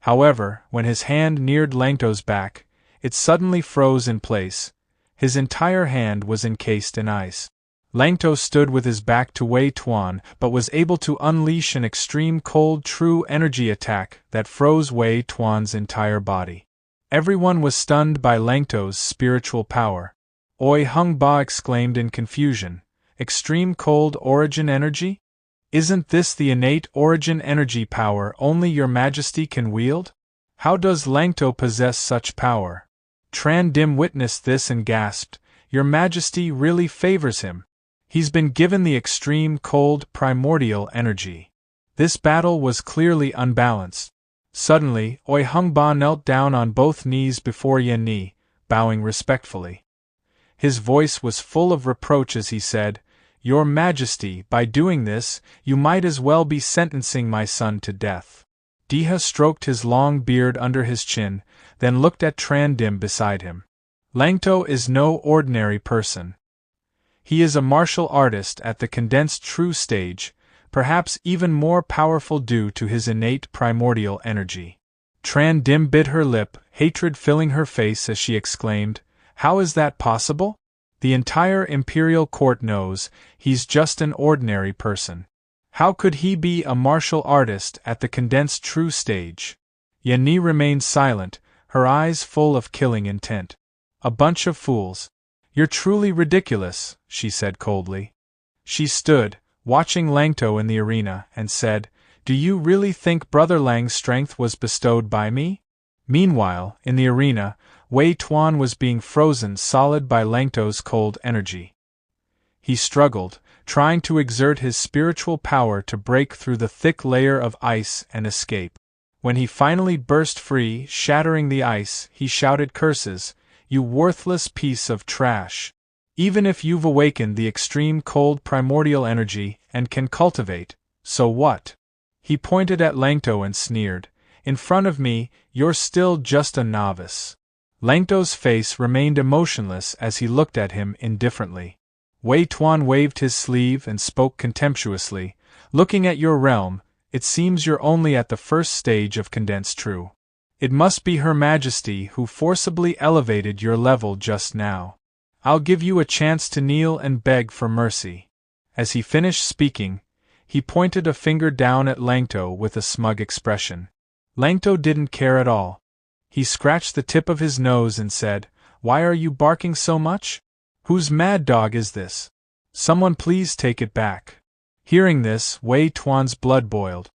However, when his hand neared Langto's back, it suddenly froze in place. His entire hand was encased in ice. Langto stood with his back to Wei Tuan but was able to unleash an extreme cold true energy attack that froze Wei Tuan's entire body. Everyone was stunned by Langto's spiritual power. Oi Hung Ba exclaimed in confusion, Extreme cold origin energy? Isn't this the innate origin energy power only your majesty can wield? How does Langto possess such power? Tran Dim witnessed this and gasped, Your majesty really favors him. He's been given the extreme cold primordial energy. This battle was clearly unbalanced. Suddenly, Oi Hung Ba knelt down on both knees before Yeni, bowing respectfully. His voice was full of reproach as he said, Your Majesty, by doing this, you might as well be sentencing my son to death. Diha stroked his long beard under his chin, then looked at Tran Dim beside him. Langto is no ordinary person. He is a martial artist at the condensed true stage, perhaps even more powerful due to his innate primordial energy. Tran Dim bit her lip, hatred filling her face as she exclaimed, How is that possible? The entire imperial court knows he's just an ordinary person. How could he be a martial artist at the condensed true stage? Yeni remained silent, her eyes full of killing intent. A bunch of fools. You're truly ridiculous, she said coldly. She stood, watching Langto in the arena, and said, Do you really think Brother Lang's strength was bestowed by me? Meanwhile, in the arena, Wei Tuan was being frozen solid by Langto's cold energy. He struggled, trying to exert his spiritual power to break through the thick layer of ice and escape. When he finally burst free, shattering the ice, he shouted curses, You worthless piece of trash! Even if you've awakened the extreme cold primordial energy and can cultivate, so what? He pointed at Langto and sneered, In front of me, you're still just a novice. Langto's face remained emotionless as he looked at him indifferently. Wei Tuan waved his sleeve and spoke contemptuously, Looking at your realm, it seems you're only at the first stage of condensed true. It must be Her Majesty who forcibly elevated your level just now. I'll give you a chance to kneel and beg for mercy. As he finished speaking, he pointed a finger down at Langto with a smug expression. Langto didn't care at all. He scratched the tip of his nose and said, Why are you barking so much? Whose mad dog is this? Someone please take it back. Hearing this, Wei Tuan's blood boiled.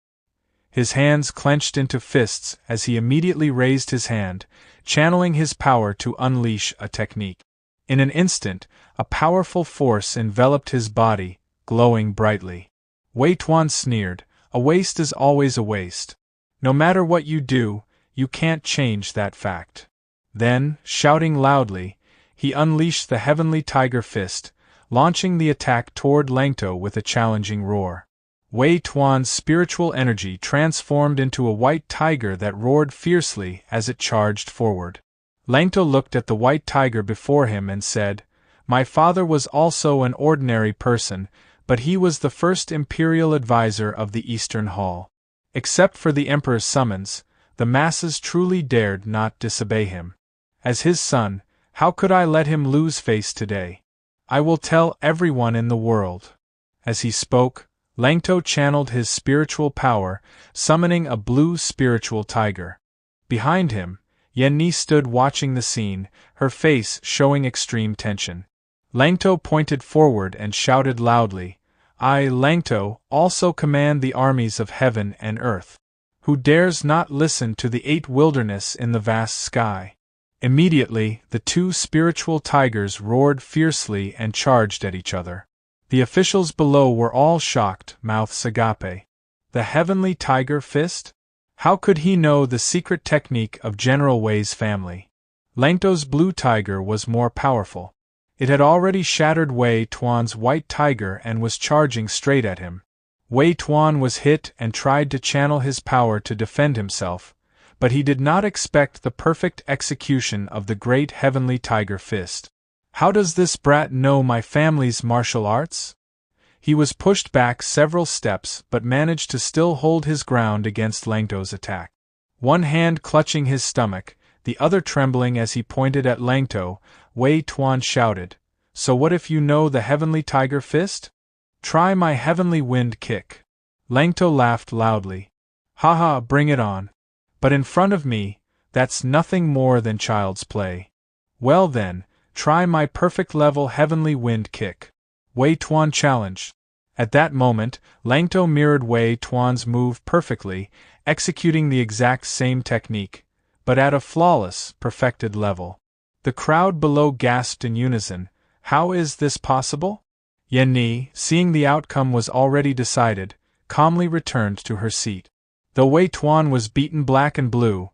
His hands clenched into fists as he immediately raised his hand, channeling his power to unleash a technique. In an instant, a powerful force enveloped his body, glowing brightly. Wei Tuan sneered, A waste is always a waste. No matter what you do, you can't change that fact. Then, shouting loudly, he unleashed the heavenly tiger fist, launching the attack toward Langto with a challenging roar. Wei Tuan's spiritual energy transformed into a white tiger that roared fiercely as it charged forward. Langto looked at the white tiger before him and said, "My father was also an ordinary person, but he was the first imperial advisor of the Eastern Hall. Except for the Emperor's summons, the masses truly dared not disobey him. As his son, how could I let him lose face today? I will tell everyone in the world." As he spoke, Langto channeled his spiritual power, summoning a blue spiritual tiger. Behind him, Yeni stood watching the scene, her face showing extreme tension. Langto pointed forward and shouted loudly, "I, Langto, also command the armies of heaven and earth. Who dares not listen to the 8 wilderness in the vast sky?" Immediately, the 2 spiritual tigers roared fiercely and charged at each other. The officials below were all shocked, mouths agape. The heavenly tiger fist? How could he know the secret technique of General Wei's family? Langto's blue tiger was more powerful. It had already shattered Wei Tuan's white tiger and was charging straight at him. Wei Tuan was hit and tried to channel his power to defend himself, but he did not expect the perfect execution of the great heavenly tiger fist. "How does this brat know my family's martial arts?" He was pushed back several steps but managed to still hold his ground against Langto's attack. One hand clutching his stomach, the other trembling as he pointed at Langto, Wei Tuan shouted, "So what if you know the heavenly tiger fist? Try my heavenly wind kick." Langto laughed loudly. "Haha, bring it on. But in front of me, that's nothing more than child's play." "Well then, try my perfect level heavenly wind kick," Wei Tuan challenged. At that moment, Langto mirrored Wei Tuan's move perfectly, executing the exact same technique, but at a flawless, perfected level. The crowd below gasped in unison, "How is this possible?" Yeni, seeing the outcome was already decided, calmly returned to her seat. Though Wei Tuan was beaten black and blue,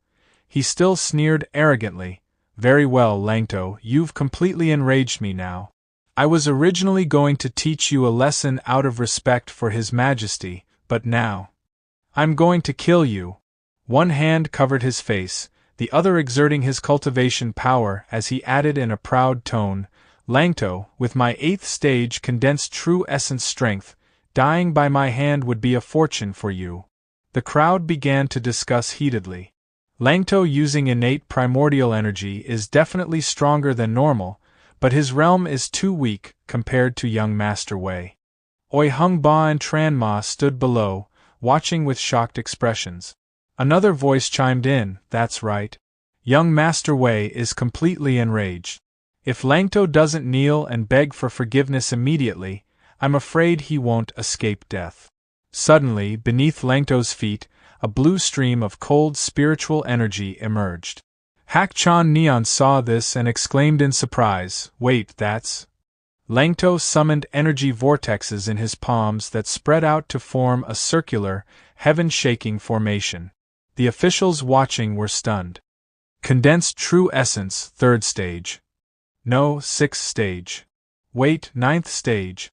he still sneered arrogantly, "Very well, Langto, you've completely enraged me now. I was originally going to teach you a lesson out of respect for His Majesty, but now I'm going to kill you." One hand covered his face, the other exerting his cultivation power as he added in a proud tone, "Langto, with my 8th stage condensed true essence strength, dying by my hand would be a fortune for you." The crowd began to discuss heatedly. Langto using innate primordial energy is definitely stronger than normal, but his realm is too weak compared to young Master Wei. Oi Hung Ba and Tran Ma stood below, watching with shocked expressions. Another voice chimed in, "That's right. Young Master Wei is completely enraged. If Langto doesn't kneel and beg for forgiveness immediately, I'm afraid he won't escape death." Suddenly, beneath Langto's feet, a blue stream of cold spiritual energy emerged. Hak Chan Neon saw this and exclaimed in surprise, "Wait, that's..." Langto summoned energy vortexes in his palms that spread out to form a circular, heaven-shaking formation. The officials watching were stunned. "Condensed true essence, 3rd stage. No, 6th stage. Wait, 9th stage.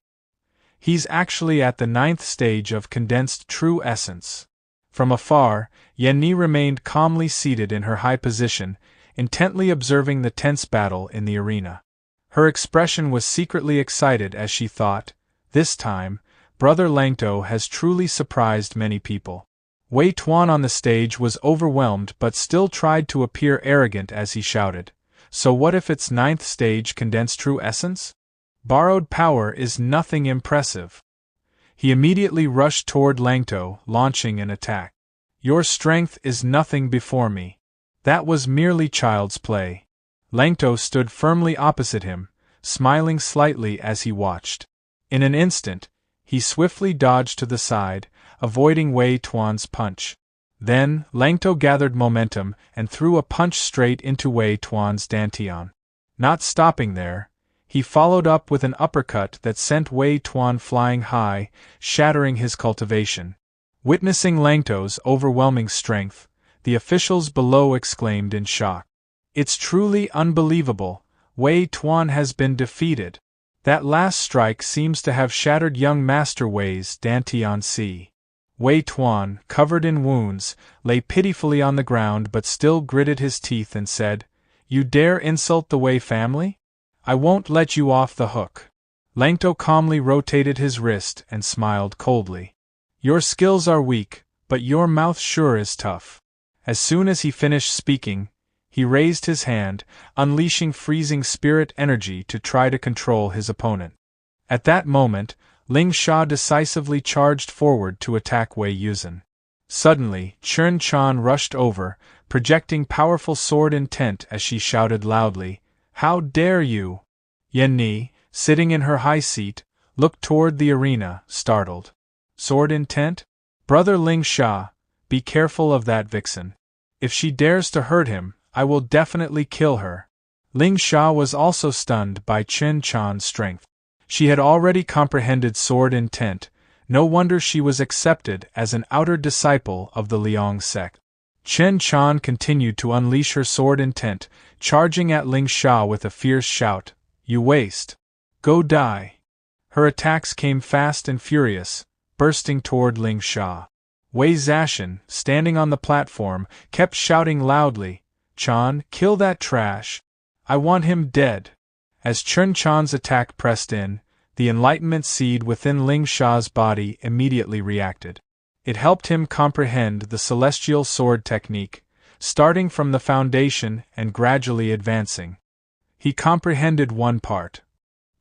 He's actually at the 9th stage of condensed true essence." From afar, Yeni remained calmly seated in her high position, intently observing the tense battle in the arena. Her expression was secretly excited as she thought, "This time, Brother Langto has truly surprised many people." Wei Tuan on the stage was overwhelmed but still tried to appear arrogant as he shouted, "So what if it's 9th stage condensed true essence? Borrowed power is nothing impressive." He immediately rushed toward Langto, launching an attack. "Your strength is nothing before me. That was merely child's play." Langto stood firmly opposite him, smiling slightly as he watched. In an instant, he swiftly dodged to the side, avoiding Wei Tuan's punch. Then, Langto gathered momentum and threw a punch straight into Wei Tuan's dantian. Not stopping there, he followed up with an uppercut that sent Wei Tuan flying high, shattering his cultivation. Witnessing Langto's overwhelming strength, the officials below exclaimed in shock. It's truly unbelievable, Wei Tuan has been defeated. That last strike seems to have shattered young Master Wei's Dantian. Wei Tuan, covered in wounds, lay pitifully on the ground but still gritted his teeth and said, "You dare insult the Wei family? I won't let you off the hook." Langto calmly rotated his wrist and smiled coldly. "Your skills are weak, but your mouth sure is tough." As soon as he finished speaking, he raised his hand, unleashing freezing spirit energy to try to control his opponent. At that moment, Ling Sha decisively charged forward to attack Wei Yuzhen. Suddenly, Chen Chan rushed over, projecting powerful sword intent as she shouted loudly, "How dare you!" Yen Ni, sitting in her high seat, looked toward the arena, startled. "Sword intent? Brother Ling Sha, be careful of that vixen. If she dares to hurt him, I will definitely kill her." Ling Sha was also stunned by Chen Chan's strength. She had already comprehended sword intent, no wonder she was accepted as an outer disciple of the Liang sect. Chen Chan continued to unleash her sword intent, charging at Ling Sha with a fierce shout, "You waste! Go die!" Her attacks came fast and furious, bursting toward Ling Sha. Wei Zashan, standing on the platform, kept shouting loudly, "Chan, kill that trash! I want him dead!" As Chen Chan's attack pressed in, the enlightenment seed within Ling Sha's body immediately reacted. It helped him comprehend the celestial sword technique, starting from the foundation and gradually advancing. He comprehended one part,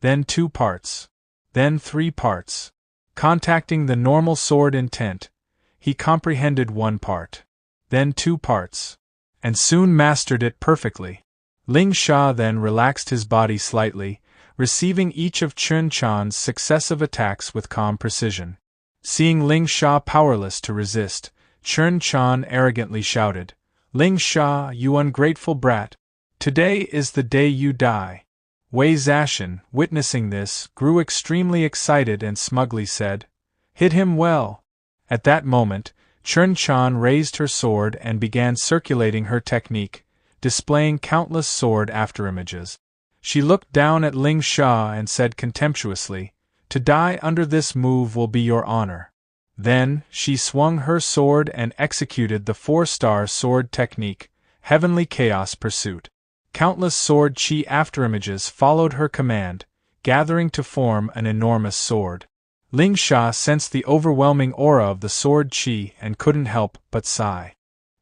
then 2 parts, then 3 parts. Contacting the normal sword intent, he comprehended 1 part, then 2 parts, and soon mastered it perfectly. Ling Sha then relaxed his body slightly, receiving each of Chen Chan's successive attacks with calm precision. Seeing Ling Sha powerless to resist, Chen Chan arrogantly shouted, "Ling Sha, you ungrateful brat! Today is the day you die." Wei Zashan, witnessing this, grew extremely excited and smugly said, "Hit him well." At that moment, Chen Chan raised her sword and began circulating her technique, displaying countless sword afterimages. She looked down at Ling Sha and said contemptuously, "To die under this move will be your honor." Then, she swung her sword and executed the 4-star sword technique, Heavenly Chaos Pursuit. Countless sword chi afterimages followed her command, gathering to form an enormous sword. Ling Sha sensed the overwhelming aura of the sword chi and couldn't help but sigh.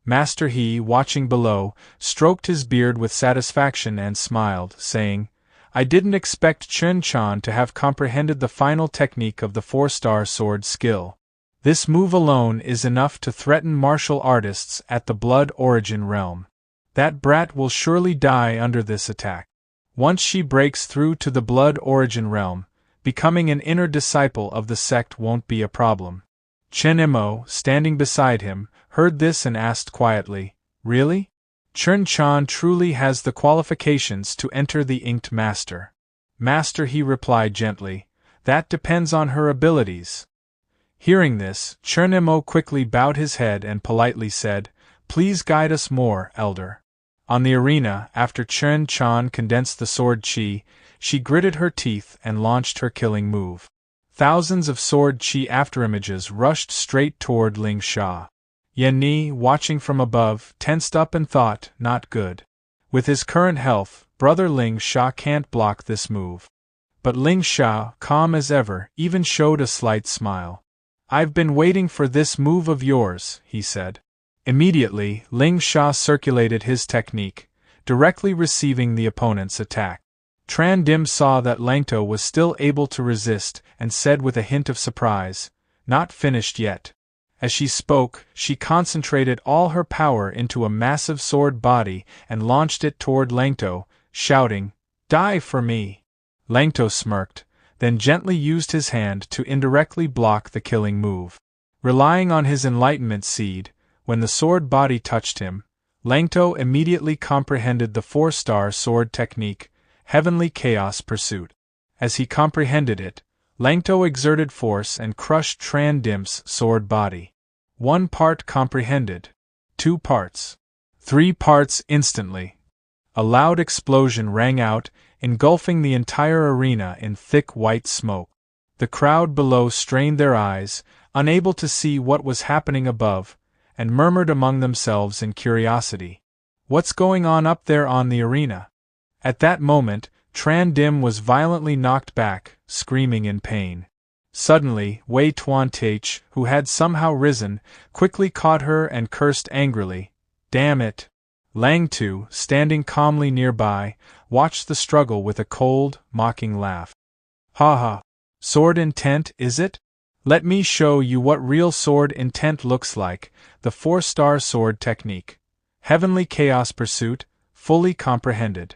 Master He, watching below, stroked his beard with satisfaction and smiled, saying, "I didn't expect Chen Chan to have comprehended the final technique of the 4-star sword skill. This move alone is enough to threaten martial artists at the Blood Origin realm. That brat will surely die under this attack. Once she breaks through to the Blood Origin realm, becoming an inner disciple of the sect won't be a problem." Chen Mo, standing beside him, heard this and asked quietly, "Really? Chen Chan truly has the qualifications to enter the Inked Master?" "Master," he replied gently, "that depends on her abilities." Hearing this, Chen Mo quickly bowed his head and politely said, "Please guide us more, Elder." On the arena, after Chen Chan condensed the sword chi, she gritted her teeth and launched her killing move. Thousands of sword chi afterimages rushed straight toward Ling Sha. Yen Ni, watching from above, tensed up and thought, not good. With his current health, brother Ling Sha can't block this move. But Ling Sha, calm as ever, even showed a slight smile. "I've been waiting for this move of yours," he said. Immediately, Ling Sha circulated his technique, directly receiving the opponent's attack. Tran Dim saw that Langto was still able to resist and said with a hint of surprise, "Not finished yet." As she spoke, she concentrated all her power into a massive sword body and launched it toward Langto, shouting, "Die for me!" Langto smirked, then gently used his hand to indirectly block the killing move. Relying on his enlightenment seed, when the sword body touched him, Langto immediately comprehended the 4-star sword technique, Heavenly Chaos Pursuit. As he comprehended it, Langto exerted force and crushed Tran Dim's sword body. 1 part comprehended. 2 parts. 3 parts instantly. A loud explosion rang out, engulfing the entire arena in thick white smoke. The crowd below strained their eyes, unable to see what was happening above, and murmured among themselves in curiosity. What's going on up there on the arena? At that moment, Tran Dim was violently knocked back, screaming in pain. Suddenly, Wei Tuan Tech, who had somehow risen, quickly caught her and cursed angrily. Damn it! Lang Tu, standing calmly nearby, watched the struggle with a cold, mocking laugh. Ha ha! Sword intent, is it? Let me show you what real sword intent looks like, the 4-star sword technique. Heavenly Chaos Pursuit, fully comprehended.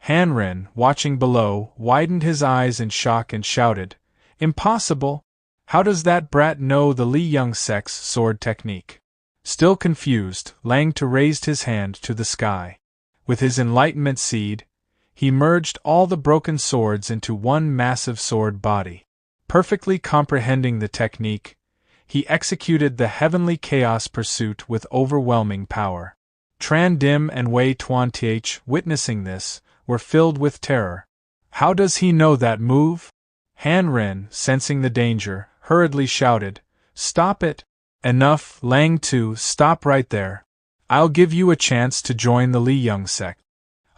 Hanren, watching below, widened his eyes in shock and shouted, Impossible! How does that brat know the Li Young sect's sword technique? Still confused, Lang Tu raised his hand to the sky. With his enlightenment seed, he merged all the broken swords into one massive sword body. Perfectly comprehending the technique, he executed the Heavenly Chaos Pursuit with overwhelming power. Tran Dim and Wei Tuan Tech, witnessing this, were filled with terror. How does he know that move? Han Ren, sensing the danger, hurriedly shouted, Stop it! Enough, Lang Tu, stop right there. I'll give you a chance to join the Li Young sect.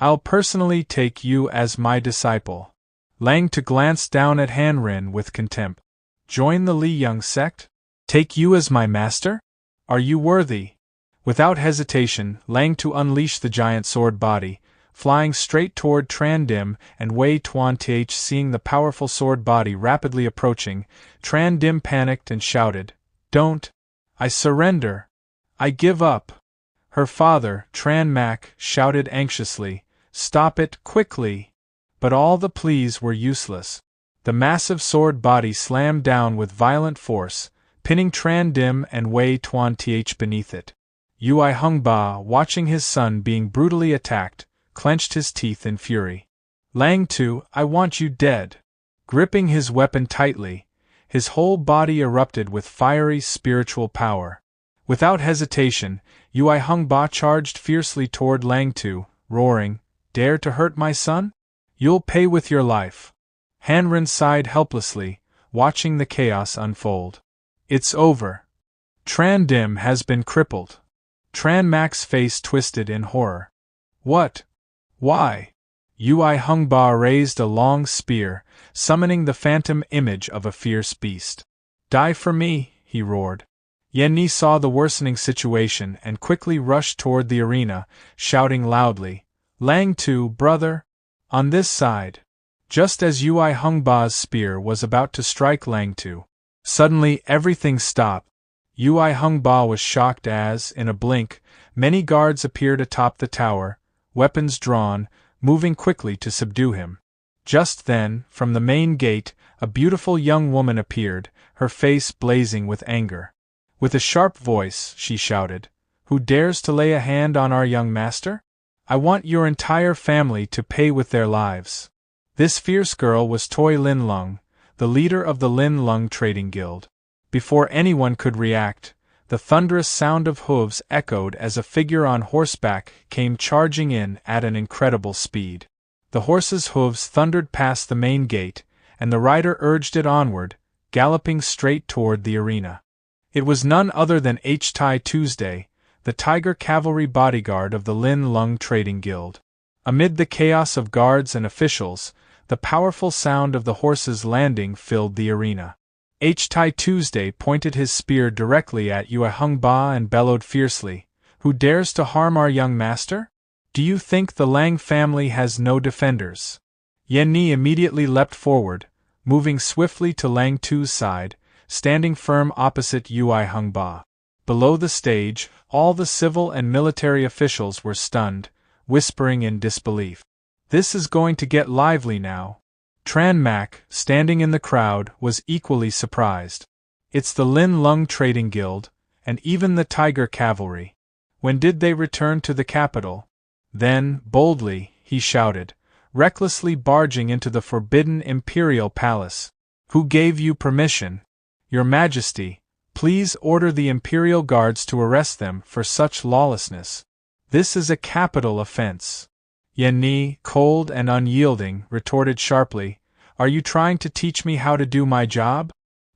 I'll personally take you as my disciple. Lang Tu glanced down at Han Ren with contempt. Join the Li Young sect? Take you as my master? Are you worthy? Without hesitation, Lang Tu unleashed the giant sword body, flying straight toward Tran Dim and Wei Tuan Tech. Seeing the powerful sword body rapidly approaching, Tran Dim panicked and shouted, Don't! I surrender! I give up! Her father, Tran Mak, shouted anxiously, Stop it, quickly! But all the pleas were useless. The massive sword body slammed down with violent force, pinning Tran Dim and Wei Tuan Tech beneath it. Yui Hungba, watching his son being brutally attacked, clenched his teeth in fury. Lang Tu, I want you dead! Gripping his weapon tightly, his whole body erupted with fiery spiritual power. Without hesitation, Yui Hungba charged fiercely toward Lang Tu, roaring, Dare to hurt my son? You'll pay with your life. Hanren sighed helplessly, watching the chaos unfold. It's over. Tran Dim has been crippled. Tran Mak's face twisted in horror. What? Why? Yui Hungba raised a long spear, summoning the phantom image of a fierce beast. Die for me, he roared. Yeni saw the worsening situation and quickly rushed toward the arena, shouting loudly, Lang Tu, brother! On this side! Just as Yui Hungba's spear was about to strike Lang Tu, suddenly everything stopped. Yui Hungba was shocked as, in a blink, many guards appeared atop the tower, weapons drawn, moving quickly to subdue him. Just then, from the main gate, a beautiful young woman appeared, her face blazing with anger. With a sharp voice, she shouted, Who dares to lay a hand on our young master? I want your entire family to pay with their lives. This fierce girl was Toi Lin Lung, the leader of the Lin Lung Trading Guild. Before anyone could react, the thunderous sound of hooves echoed as a figure on horseback came charging in at an incredible speed. The horse's hooves thundered past the main gate, and the rider urged it onward, galloping straight toward the arena. It was none other than Tai Tuesday, the Tiger Cavalry bodyguard of the Lin Lung Trading Guild. Amid the chaos of guards and officials, the powerful sound of the horse's landing filled the arena. Tai Tuesday pointed his spear directly at Yui Hungba and bellowed fiercely, Who dares to harm our young master? Do you think the Lang family has no defenders? Yeni immediately leapt forward, moving swiftly to Lang Tu's side, standing firm opposite Yui Hungba. Below the stage, all the civil and military officials were stunned, whispering in disbelief. This is going to get lively now. Tran Mak, standing in the crowd, was equally surprised. It's the Lin Lung Trading Guild, and even the Tiger Cavalry. When did they return to the capital? Then, boldly, he shouted, recklessly barging into the forbidden imperial palace. Who gave you permission? Your Majesty, Please order the Imperial Guards to arrest them for such lawlessness. This is a capital offense. Yeni, cold and unyielding, retorted sharply, Are you trying to teach me how to do my job?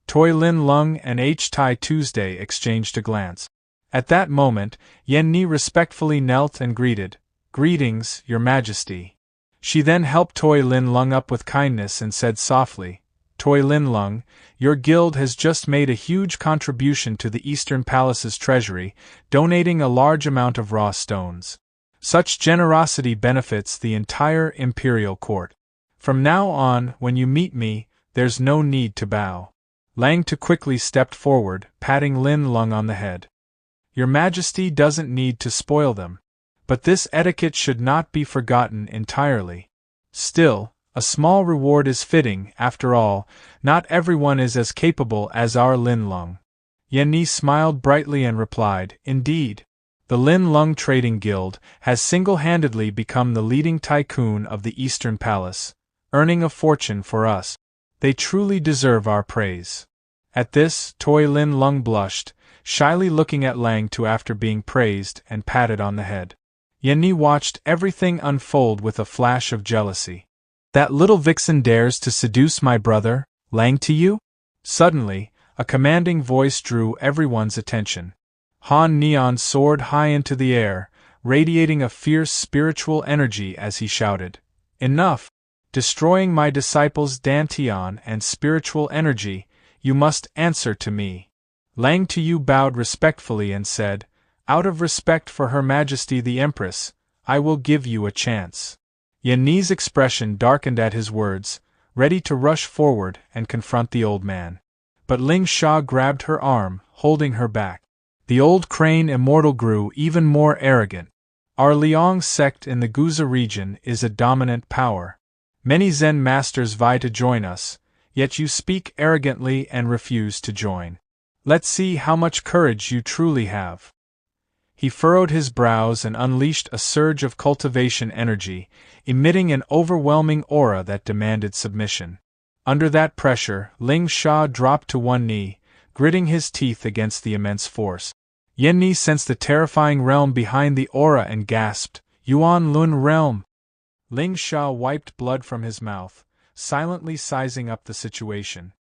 Toi Lin Lung and H Tai Tuesday exchanged a glance. At that moment, Yeni respectfully knelt and greeted, Greetings, Your Majesty. She then helped Toi Lin Lung up with kindness and said softly, Toi Lin Lung, your guild has just made a huge contribution to the Eastern Palace's treasury, donating a large amount of raw stones. Such generosity benefits the entire imperial court. From now on, when you meet me, there's no need to bow. Lang Tu quickly stepped forward, patting Lin Lung on the head. Your Majesty doesn't need to spoil them. But this etiquette should not be forgotten entirely. Still, a small reward is fitting, after all, not everyone is as capable as our Lin Lung. Yeni smiled brightly and replied, Indeed. The Lin Lung Trading Guild has single-handedly become the leading tycoon of the Eastern Palace, earning a fortune for us. They truly deserve our praise. At this, Toi Lin Lung blushed, shyly looking at Lang Tu after being praised and patted on the head. Yeni watched everything unfold with a flash of jealousy. That little vixen dares to seduce my brother, Lang Tu? Suddenly, a commanding voice drew everyone's attention. Han Neon soared high into the air, radiating a fierce spiritual energy as he shouted, Enough! Destroying my disciples' dantian and spiritual energy, you must answer to me. Lang Tu bowed respectfully and said, Out of respect for Her Majesty the Empress, I will give you a chance. Yeni's expression darkened at his words, ready to rush forward and confront the old man. But Ling Sha grabbed her arm, holding her back. The old crane immortal grew even more arrogant. Our Liang sect in the Guza region is a dominant power. Many Zen masters vie to join us, yet you speak arrogantly and refuse to join. Let's see how much courage you truly have. He furrowed his brows and unleashed a surge of cultivation energy, emitting an overwhelming aura that demanded submission. Under that pressure, Ling Sha dropped to one knee, gritting his teeth against the immense force. Yeni sensed the terrifying realm behind the aura and gasped, Yuan Lun realm! Ling Sha wiped blood from his mouth, silently sizing up the situation.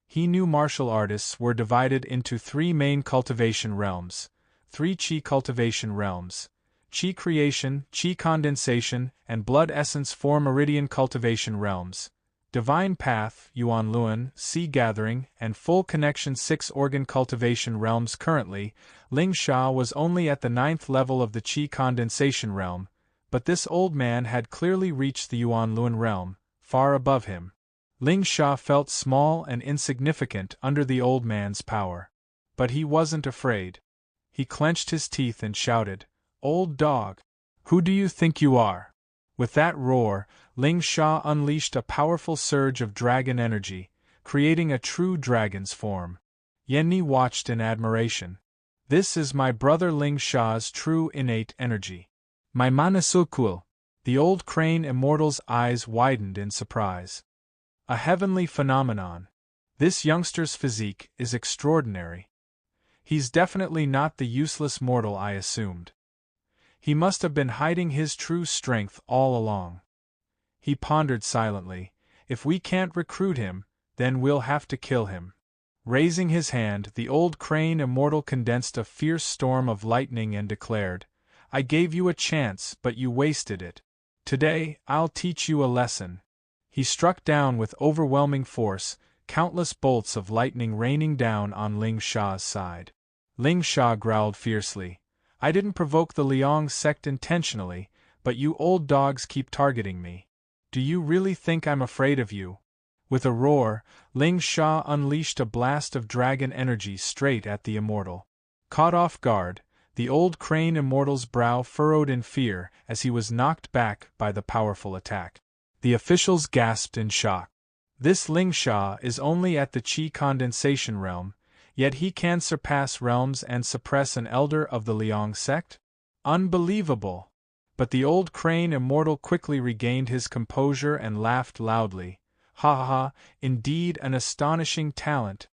He knew martial artists were divided into three main cultivation realms. 3 Qi cultivation realms. Qi creation, Qi condensation, and blood essence form meridian cultivation realms. Divine path, Yuan Luan, sea gathering, and full connection 6 organ cultivation realms. Currently, Ling Sha was only at the 9th level of the Qi condensation realm, but this old man had clearly reached the Yuan Luan realm, far above him. Ling Sha felt small and insignificant under the old man's power. But he wasn't afraid. He clenched his teeth and shouted, Old dog! Who do you think you are? With that roar, Ling Sha unleashed a powerful surge of dragon energy, creating a true dragon's form. Yeni watched in admiration. This is my brother Ling Sha's true innate energy. My Manasukul! The old crane immortal's eyes widened in surprise. A heavenly phenomenon. This youngster's physique is extraordinary. He's definitely not the useless mortal I assumed. He must have been hiding his true strength all along. He pondered silently, If we can't recruit him, then we'll have to kill him. Raising his hand, the old crane immortal condensed a fierce storm of lightning and declared, I gave you a chance, but you wasted it. Today, I'll teach you a lesson. He struck down with overwhelming force, countless bolts of lightning raining down on Ling Sha's side. Ling Sha growled fiercely, I didn't provoke the Liang sect intentionally, but you old dogs keep targeting me. Do you really think I'm afraid of you? With a roar, Ling Sha unleashed a blast of dragon energy straight at the immortal. Caught off guard, the old crane immortal's brow furrowed in fear as he was knocked back by the powerful attack. The officials gasped in shock. This Ling Sha is only at the Qi condensation realm, yet he can surpass realms and suppress an elder of the Liang sect? Unbelievable! But the old crane immortal quickly regained his composure and laughed loudly. Ha ha ha, indeed an astonishing talent.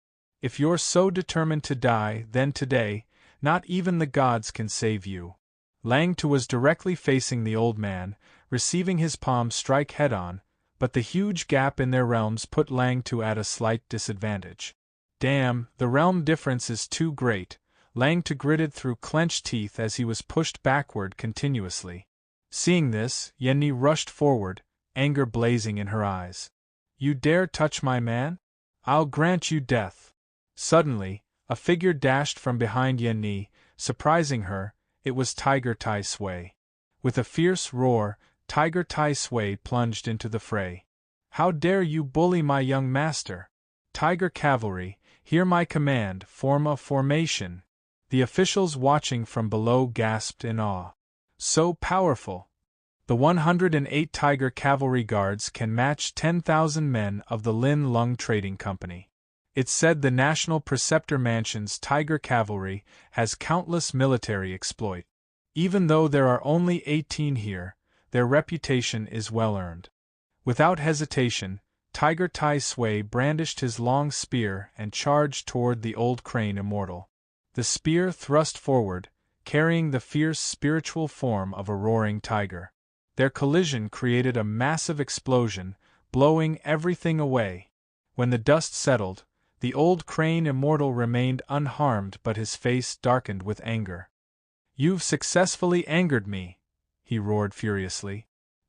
If you're so determined to die, then today, not even the gods can save you. Lang Tu was directly facing the old man, receiving his palm strike head-on, but the huge gap in their realms put Lang Tu at a slight disadvantage. Damn, the realm difference is too great, Lang Tu gritted through clenched teeth as he was pushed backward continuously. Seeing this, Yeni rushed forward, anger blazing in her eyes. You dare touch my man? I'll grant you death. Suddenly, a figure dashed from behind Yeni, surprising her. It was Tiger Tai Sui. With a fierce roar, Tiger Tai Sui plunged into the fray. How dare you bully my young master? Tiger Cavalry, hear my command, form a formation. The officials watching from below gasped in awe. So powerful! The 108 Tiger Cavalry Guards can match 10,000 men of the Lin Lung Trading Company. It's said the National Preceptor Mansion's Tiger Cavalry has countless military exploit. Even though there are only 18 here, their reputation is well earned. Without hesitation, Tiger Tai Sui brandished his long spear and charged toward the old crane immortal. The spear thrust forward, carrying the fierce spiritual form of a roaring tiger. Their collision created a massive explosion, blowing everything away. When the dust settled, the old crane immortal remained unharmed, but his face darkened with anger. You've successfully angered me, he roared furiously.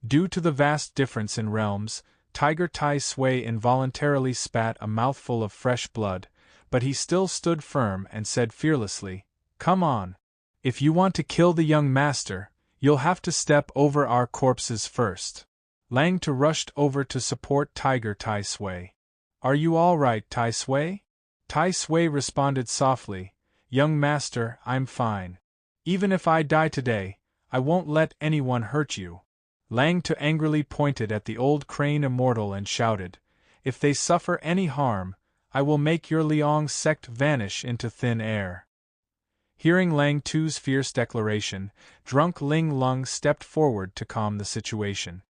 Due to the vast difference in realms, Tiger Tai Sui involuntarily spat a mouthful of fresh blood, but he still stood firm and said fearlessly, Come on. If you want to kill the young master, you'll have to step over our corpses first. Lang Tu rushed over to support Tiger Tai Sui. Are you all right, Tai Sui? Tai Sui responded softly, Young master, I'm fine. Even if I die today, I won't let anyone hurt you. Lang Tu angrily pointed at the old crane immortal and shouted, If they suffer any harm, I will make your Liang sect vanish into thin air. Hearing Lang Tu's fierce declaration, drunk Ling Lung stepped forward to calm the situation.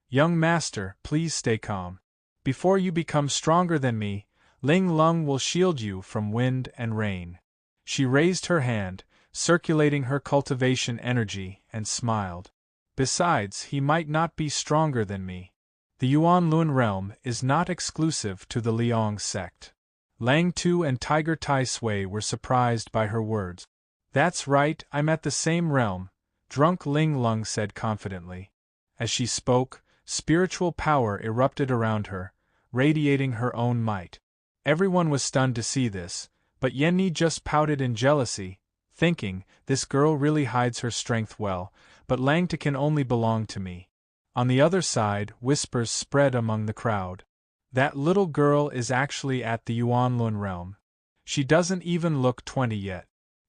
Young master, please stay calm. Before you become stronger than me, Ling Lung will shield you from wind and rain. She raised her hand, circulating her cultivation energy, and smiled. Besides, he might not be stronger than me. The Yuan Lun realm is not exclusive to the Liang sect. Lang Tu and Tiger Tai Sui were surprised by her words. That's right, I'm at the same realm, drunk Ling Lung said confidently. As she spoke, spiritual power erupted around her, radiating her own might. Everyone was stunned to see this, but Yeni just pouted in jealousy, thinking, this girl really hides her strength well, but Lang Tu can only belong to me. On the other side, whispers spread among the crowd. That little girl is actually at the Yuanlun realm. She doesn't even look 20 yet.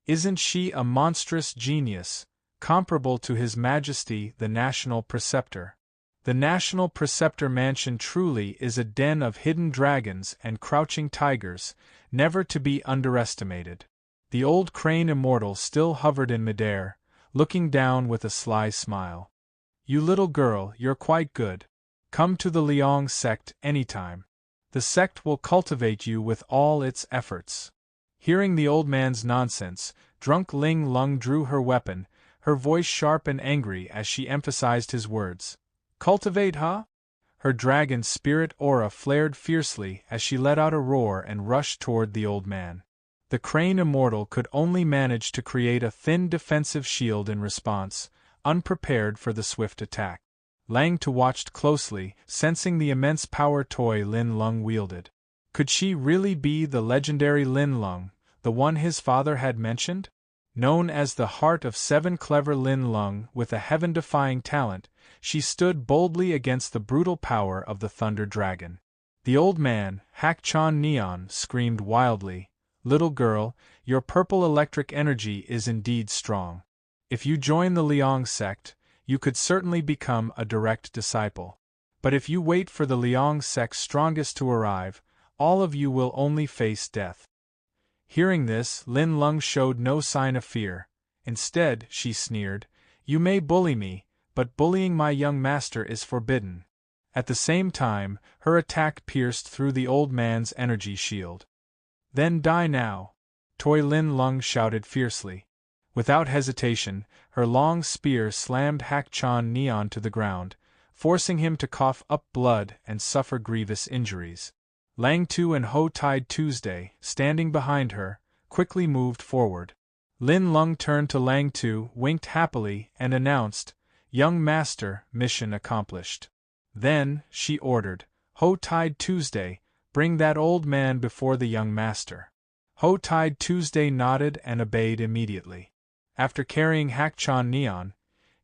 Isn't she a monstrous genius, comparable to His Majesty the National Preceptor? The National Preceptor Mansion truly is a den of hidden dragons and crouching tigers, never to be underestimated. The old crane immortal still hovered in midair, looking down with a sly smile. You little girl, you're quite good. Come to the Liang sect anytime. The sect will cultivate you with all its efforts. Hearing the old man's nonsense, drunk Ling Lung drew her weapon, her voice sharp and angry as she emphasized his words. Cultivate, huh? Her dragon spirit aura flared fiercely as she let out a roar and rushed toward the old man. The crane immortal could only manage to create a thin defensive shield in response, unprepared for the swift attack. Lang Tu watched closely, sensing the immense power toy Lin Lung wielded. Could she really be the legendary Lin Lung, the one his father had mentioned? Known as the Heart of Seven, clever Lin Lung with a heaven-defying talent, she stood boldly against the brutal power of the Thunder Dragon. The old man, Hak Chan Neon, screamed wildly, Little girl, your purple electric energy is indeed strong. If you join the Liang sect, you could certainly become a direct disciple. But if you wait for the Liang sect's strongest to arrive, all of you will only face death. Hearing this, Lin Lung showed no sign of fear. Instead, she sneered, You may bully me, but bullying my young master is forbidden. At the same time, her attack pierced through the old man's energy shield. Then die now! Toi Lin Lung shouted fiercely. Without hesitation, her long spear slammed Hak Chan Neon to the ground, forcing him to cough up blood and suffer grievous injuries. Lang Tu and Ho Tide Tuesday, standing behind her, quickly moved forward. Lin Lung turned to Lang Tu, winked happily, and announced, "Young master, mission accomplished." Then, she ordered, "Ho Tide Tuesday, bring that old man before the young master." Ho Tide Tuesday nodded and obeyed immediately. After carrying Hak Chan Neon,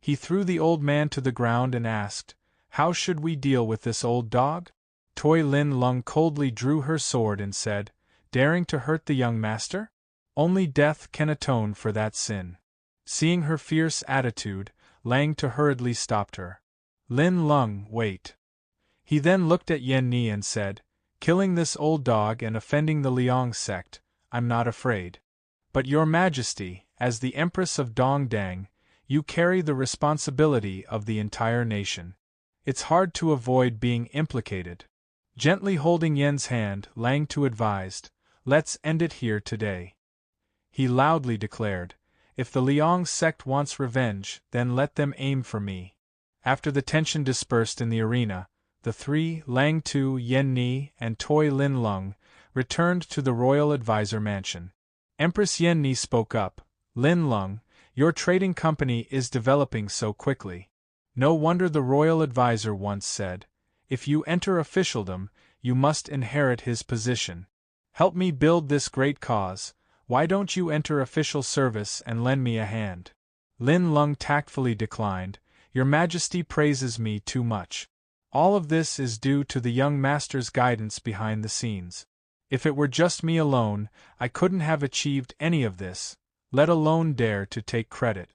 he threw the old man to the ground and asked, "How should we deal with this old dog?" Toi Lin Lung coldly drew her sword and said, "Daring to hurt the young master? Only death can atone for that sin." Seeing her fierce attitude, Lang Tu hurriedly stopped her. "Lin Lung, wait." He then looked at Yen Ni and said, "Killing this old dog and offending the Liang sect, I'm not afraid. But your majesty, as the Empress of Dongdang, you carry the responsibility of the entire nation. It's hard to avoid being implicated." Gently holding Yen's hand, Lang Tu advised, "Let's end it here today." He loudly declared, "If the Liang sect wants revenge, then let them aim for me." After the tension dispersed in the arena, the three, Lang Tu, Yen Ni, and Toi Lin Lung, returned to the royal advisor mansion. Empress Yen Ni spoke up, "Lin Lung, your trading company is developing so quickly. No wonder the royal advisor once said, if you enter officialdom, you must inherit his position. Help me build this great cause. Why don't you enter official service and lend me a hand?" Lin Lung tactfully declined, "Your Majesty praises me too much. All of this is due to the young master's guidance behind the scenes. If it were just me alone, I couldn't have achieved any of this, let alone dare to take credit.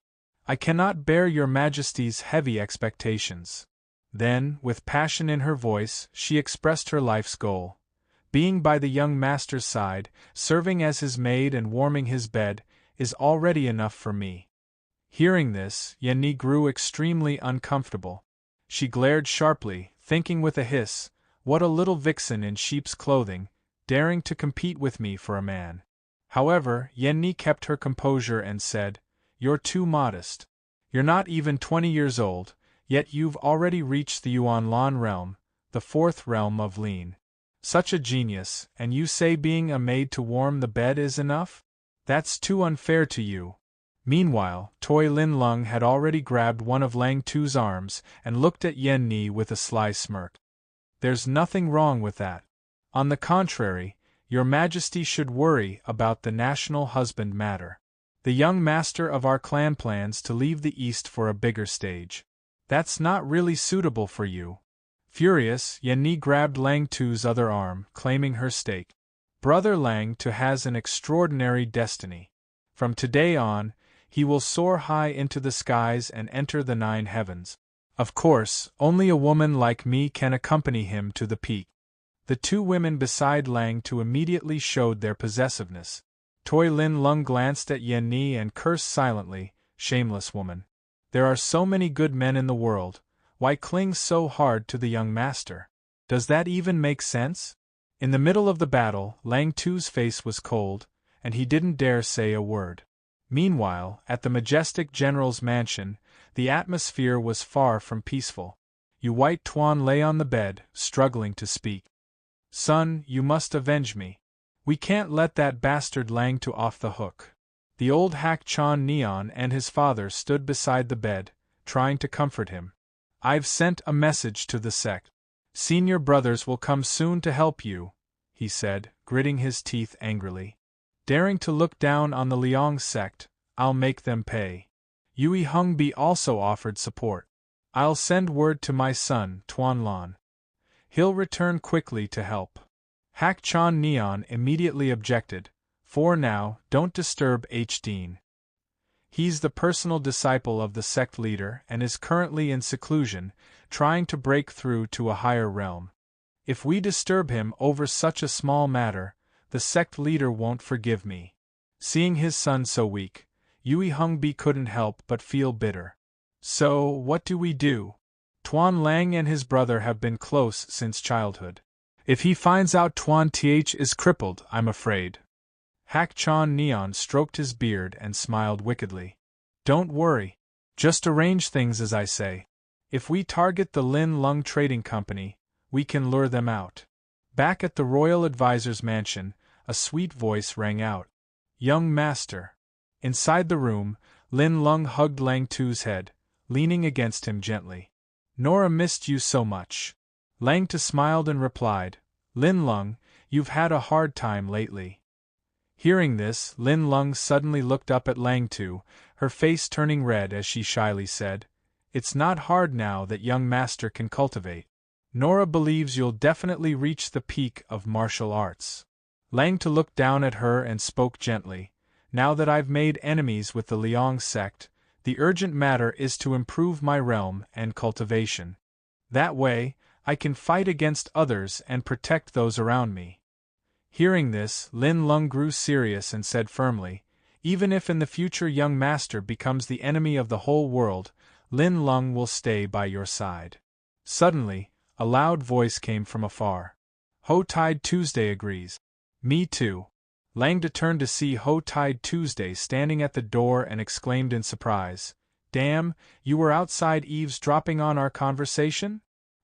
I cannot bear your Majesty's heavy expectations." Then, with passion in her voice, she expressed her life's goal. "Being by the young master's side, serving as his maid and warming his bed, is already enough for me." Hearing this, Yen Ni grew extremely uncomfortable. She glared sharply, thinking with a hiss, "What a little vixen in sheep's clothing, daring to compete with me for a man." However, Yen Ni kept her composure and said, "You're too modest. You're not even 20 years old, yet you've already reached the Yuan Lan realm, the fourth realm of Lin. Such a genius, and you say being a maid to warm the bed is enough? That's too unfair to you." Meanwhile, Toi Lin Lung had already grabbed one of Lang Tu's arms and looked at Yen Ni with a sly smirk. "There's nothing wrong with that. On the contrary, your Majesty should worry about the national husband matter. The young master of our clan plans to leave the East for a bigger stage. That's not really suitable for you." Furious, Yen Ni grabbed Lang Tu's other arm, claiming her stake. "Brother Lang Tu has an extraordinary destiny. From today on, he will soar high into the skies and enter the 9 heavens. Of course, only a woman like me can accompany him to the peak." The two women beside Lang Tu immediately showed their possessiveness. Toi Lin Lung glanced at Yen Ni and cursed silently, "Shameless woman. There are so many good men in the world, why cling so hard to the young master? Does that even make sense?" In the middle of the battle, Lang Tu's face was cold, and he didn't dare say a word. Meanwhile, at the majestic general's mansion, the atmosphere was far from peaceful. Yu White Tuan lay on the bed, struggling to speak. "Son, you must avenge me. We can't let that bastard Lang Tu off the hook." The old Hak Chan Neon and his father stood beside the bed, trying to comfort him. "I've sent a message to the sect. Senior brothers will come soon to help you," he said, gritting his teeth angrily. "Daring to look down on the Liang sect, I'll make them pay." Yui Hungbi also offered support. "I'll send word to my son, Tuan Lan. He'll return quickly to help." Hak Chan Neon immediately objected, "For now, don't disturb H. Dean. He's the personal disciple of the sect leader and is currently in seclusion, trying to break through to a higher realm. If we disturb him over such a small matter, the sect leader won't forgive me." Seeing his son so weak, Yui Hungbi couldn't help but feel bitter. "So, what do we do? Tuan Lang and his brother have been close since childhood. If he finds out Tuan Th is crippled, I'm afraid Hak Chon Neon stroked his beard and smiled wickedly. Don't worry. Just arrange things as I say. If we target the Lin Lung Trading Company, we can lure them out. Back at the royal advisor's mansion, a sweet voice rang out. Young master. Inside the room, Lin Lung hugged Lang Tu's head, leaning against him gently. Nora missed you so much. Lang Tu smiled and replied, Lin Lung, you've had a hard time lately. Hearing this, Lin Lung suddenly looked up at Lang Tu, her face turning red as she shyly said, It's not hard now that young master can cultivate. Nora believes you'll definitely reach the peak of martial arts. Lang Tu looked down at her and spoke gently, Now that I've made enemies with the Liang sect, the urgent matter is to improve my realm and cultivation. That way, I can fight against others and protect those around me. Hearing this, Lin Lung grew serious and said firmly, Even if in the future young master becomes the enemy of the whole world, Lin Lung will stay by your side. Suddenly, a loud voice came from afar. Ho Tide Tuesday agrees. Me too. Lang Tu turned to see Ho Tide Tuesday standing at the door and exclaimed in surprise, Damn, you were outside eavesdropping on our conversation?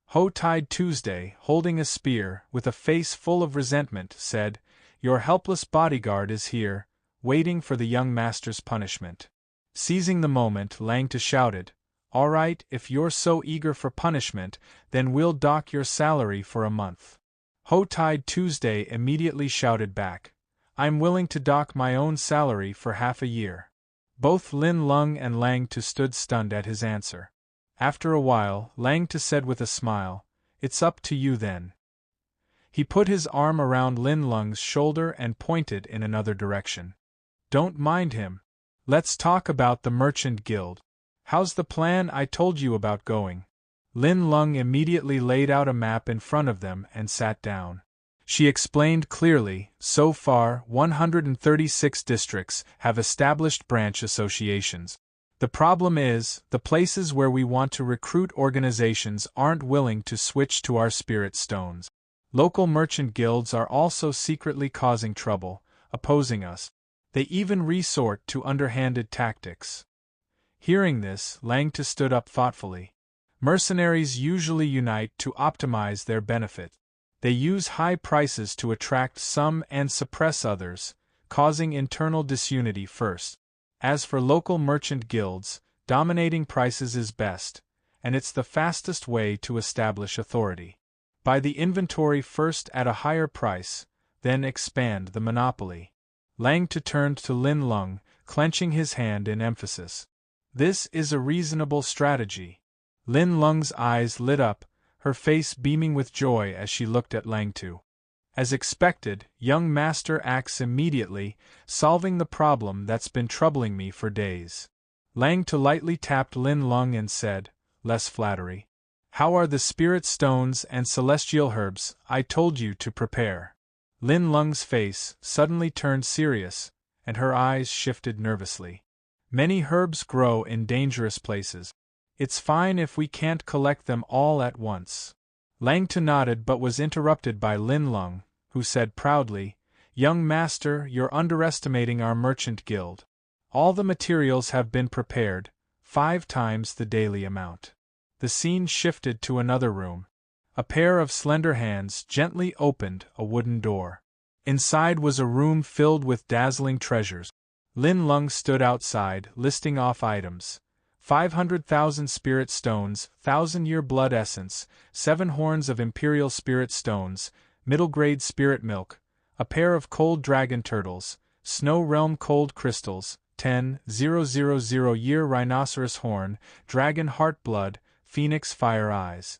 Ho Tide Tuesday, holding a spear, with a face full of resentment, said, Your helpless bodyguard is here, waiting for the young master's punishment. Seizing the moment, Lang Tu shouted, All right, if you're so eager for punishment, then we'll dock your salary for a month. Ho Tide Tuesday immediately shouted back, I'm willing to dock my own salary for half a year. Both Lin Lung and Lang Tu stood stunned at his answer. After a while, Lang Tu said with a smile, It's up to you then. He put his arm around Lin Lung's shoulder and pointed in another direction. Don't mind him. Let's talk about the Merchant Guild. How's the plan I told you about going? Lin Lung immediately laid out a map in front of them and sat down. She explained clearly, so far 136 districts have established branch associations. The problem is, the places where we want to recruit organizations aren't willing to switch to our spirit stones. Local merchant guilds are also secretly causing trouble, opposing us. They even resort to underhanded tactics. Hearing this, Lang Tu stood up thoughtfully. Mercenaries usually unite to optimize their benefit. They use high prices to attract some and suppress others, causing internal disunity first. As for local merchant guilds, dominating prices is best, and it's the fastest way to establish authority. Buy the inventory first at a higher price, then expand the monopoly. Lang Tu turned to Lin Lung, clenching his hand in emphasis. This is a reasonable strategy. Lin Lung's eyes lit up, her face beaming with joy as she looked at Lang Tu. As expected, young master acts immediately, solving the problem that's been troubling me for days. Lang Tu lightly tapped Lin Lung and said, Less flattery. How are the spirit stones and celestial herbs I told you to prepare? Lin Lung's face suddenly turned serious, and her eyes shifted nervously. Many herbs grow in dangerous places. It's fine if we can't collect them all at once. Lang Tu nodded but was interrupted by Lin Lung, who said proudly, Young master, you're underestimating our merchant guild. All the materials have been prepared, 5 times the daily amount. The scene shifted to another room. A pair of slender hands gently opened a wooden door. Inside was a room filled with dazzling treasures. Lin Lung stood outside, listing off items. 500,000 spirit stones, 1,000-year blood essence, 7 horns of imperial spirit stones, middle-grade spirit milk, a pair of cold dragon turtles, snow realm cold crystals, 10,000-year rhinoceros horn, dragon heart blood, phoenix fire eyes.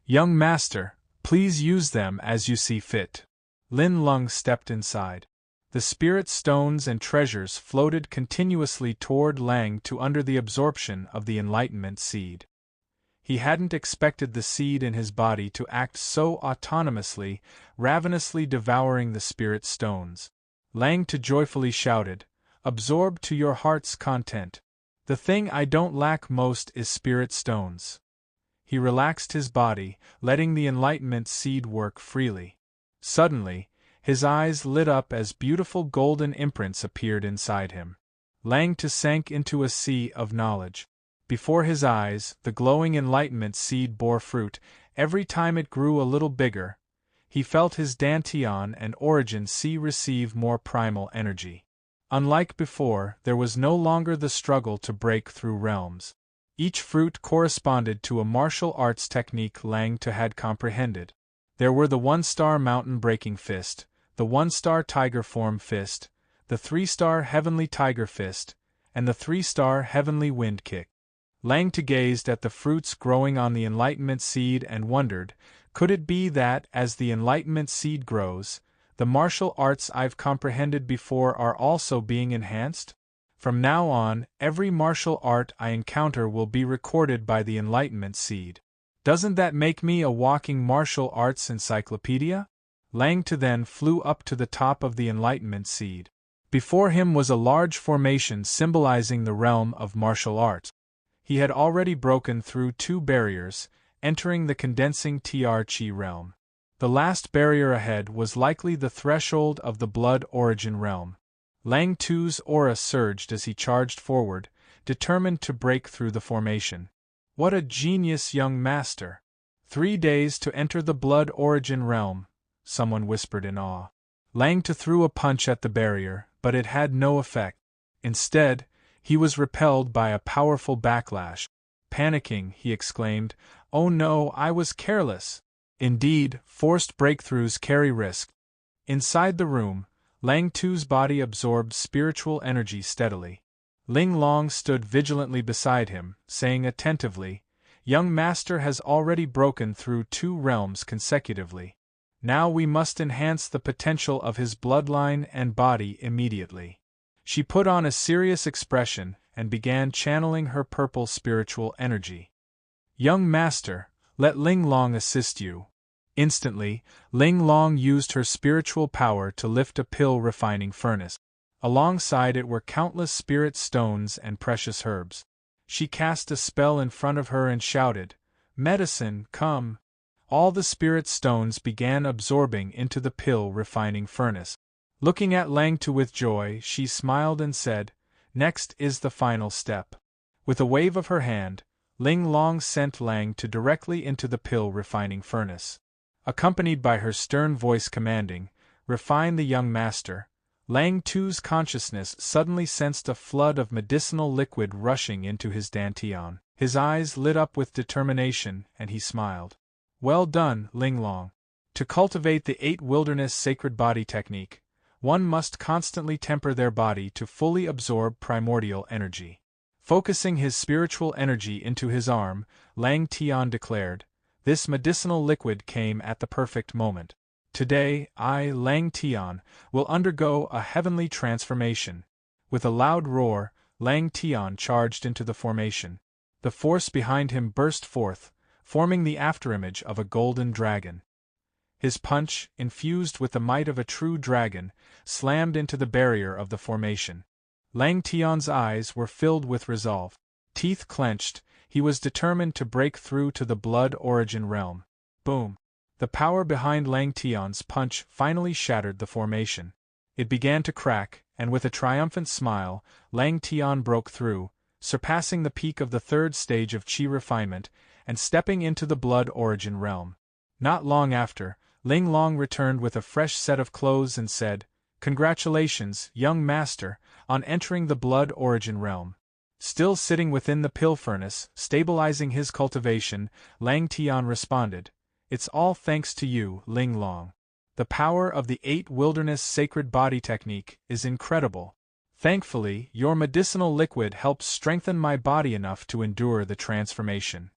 Young master, please use them as you see fit. Lin Lung stepped inside. The spirit stones and treasures floated continuously toward Lang Tu under the absorption of the enlightenment seed. He hadn't expected the seed in his body to act so autonomously, ravenously devouring the spirit stones. Lang Tu joyfully shouted, Absorb to your heart's content. The thing I don't lack most is spirit stones. He relaxed his body, letting the enlightenment seed work freely. Suddenly, His eyes lit up as beautiful golden imprints appeared inside him. Lang Tu sank into a sea of knowledge. Before his eyes, the glowing enlightenment seed bore fruit. Every time it grew a little bigger, he felt his dantian and origin sea receive more primal energy. Unlike before, there was no longer the struggle to break through realms. Each fruit corresponded to a martial arts technique Lang Tu had comprehended. There were the 1-star mountain-breaking fist, the 1-star tiger form fist, the 3-star heavenly tiger fist, and the 3-star heavenly wind kick. Lang Tu gazed at the fruits growing on the enlightenment seed and wondered, could it be that, as the enlightenment seed grows, the martial arts I've comprehended before are also being enhanced? From now on, every martial art I encounter will be recorded by the enlightenment seed. Doesn't that make me a walking martial arts encyclopedia? Lang Tu then flew up to the top of the enlightenment seed. Before him was a large formation symbolizing the realm of martial arts. He had already broken through 2 barriers, entering the condensing TR Chi realm. The last barrier ahead was likely the threshold of the blood origin realm. Lang Tu's aura surged as he charged forward, determined to break through the formation. What a genius young master! 3 days to enter the blood origin realm, someone whispered in awe. Lang Tu threw a punch at the barrier, but it had no effect. Instead, he was repelled by a powerful backlash. Panicking, he exclaimed, "Oh no, I was careless." Indeed, forced breakthroughs carry risk. Inside the room, Lang Tu's body absorbed spiritual energy steadily. Ling Long stood vigilantly beside him, saying attentively, "Young master has already broken through 2 realms consecutively. Now we must enhance the potential of his bloodline and body immediately." She put on a serious expression and began channeling her purple spiritual energy. "Young master, let Ling Long assist you." Instantly, Ling Long used her spiritual power to lift a pill refining furnace. Alongside it were countless spirit stones and precious herbs. She cast a spell in front of her and shouted, "Medicine, come!" All the spirit stones began absorbing into the pill refining furnace. Looking at Lang Tu with joy, she smiled and said, "Next is the final step." With a wave of her hand, Ling Long sent Lang Tu directly into the pill refining furnace. Accompanied by her stern voice commanding, "Refine the young master," Lang Tu's consciousness suddenly sensed a flood of medicinal liquid rushing into his dantian. His eyes lit up with determination, and he smiled. "Well done, Ling Long. To cultivate the 8 wilderness sacred body technique, one must constantly temper their body to fully absorb primordial energy." Focusing his spiritual energy into his arm, Lang Tian declared, "This medicinal liquid came at the perfect moment. Today, I, Lang Tian, will undergo a heavenly transformation." With a loud roar, Lang Tian charged into the formation. The force behind him burst forth, forming the afterimage of a golden dragon. His punch, infused with the might of a true dragon, slammed into the barrier of the formation. Lang Tian's eyes were filled with resolve. Teeth clenched, he was determined to break through to the blood origin realm. Boom! The power behind Lang Tian's punch finally shattered the formation. It began to crack, and with a triumphant smile, Lang Tian broke through, surpassing the peak of the 3rd stage of Qi refinement, and stepping into the blood origin realm. Not long after, Ling Long returned with a fresh set of clothes and said, "Congratulations, young master, on entering the blood origin realm." Still sitting within the pill furnace, stabilizing his cultivation, Lang Tian responded, "It's all thanks to you, Ling Long. The power of the 8 wilderness sacred body technique is incredible. Thankfully, your medicinal liquid helps strengthen my body enough to endure the transformation."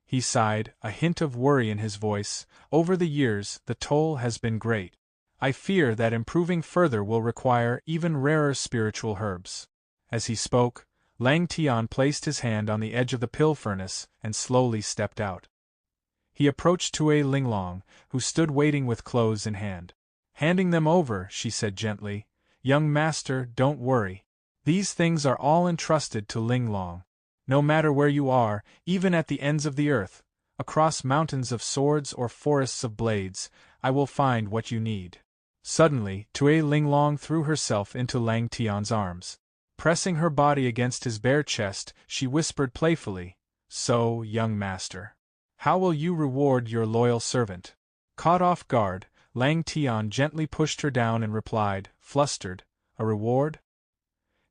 He sighed, a hint of worry in his voice. "Over the years, the toll has been great. I fear that improving further will require even rarer spiritual herbs." As he spoke, Lang Tian placed his hand on the edge of the pill furnace and slowly stepped out. He approached Tue Linglong, who stood waiting with clothes in hand. Handing them over, she said gently, "Young master, don't worry. These things are all entrusted to Linglong. No matter where you are, even at the ends of the earth, across mountains of swords or forests of blades, I will find what you need." Suddenly, Tui Linglong threw herself into Lang Tian's arms. Pressing her body against his bare chest, she whispered playfully, "So, young master, how will you reward your loyal servant?" Caught off guard, Lang Tian gently pushed her down and replied, flustered, "A reward?"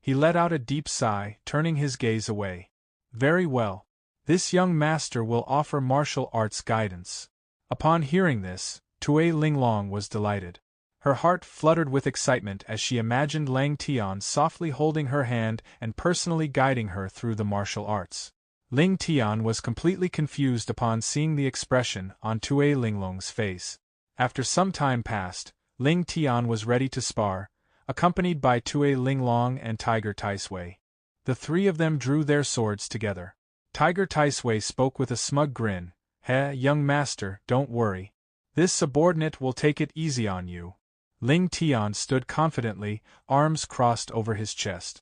He let out a deep sigh, turning his gaze away. "Very well. This young master will offer martial arts guidance." Upon hearing this, Tui Linglong was delighted. Her heart fluttered with excitement as she imagined Lang Tian softly holding her hand and personally guiding her through the martial arts. Ling Tian was completely confused upon seeing the expression on Tui Linglong's face. After some time passed, Ling Tian was ready to spar, accompanied by Tui Linglong and Tiger Taisui. The three of them drew their swords together. Tiger Taisui spoke with a smug grin, young master, don't worry. This subordinate will take it easy on you." Ling Tian stood confidently, arms crossed over his chest.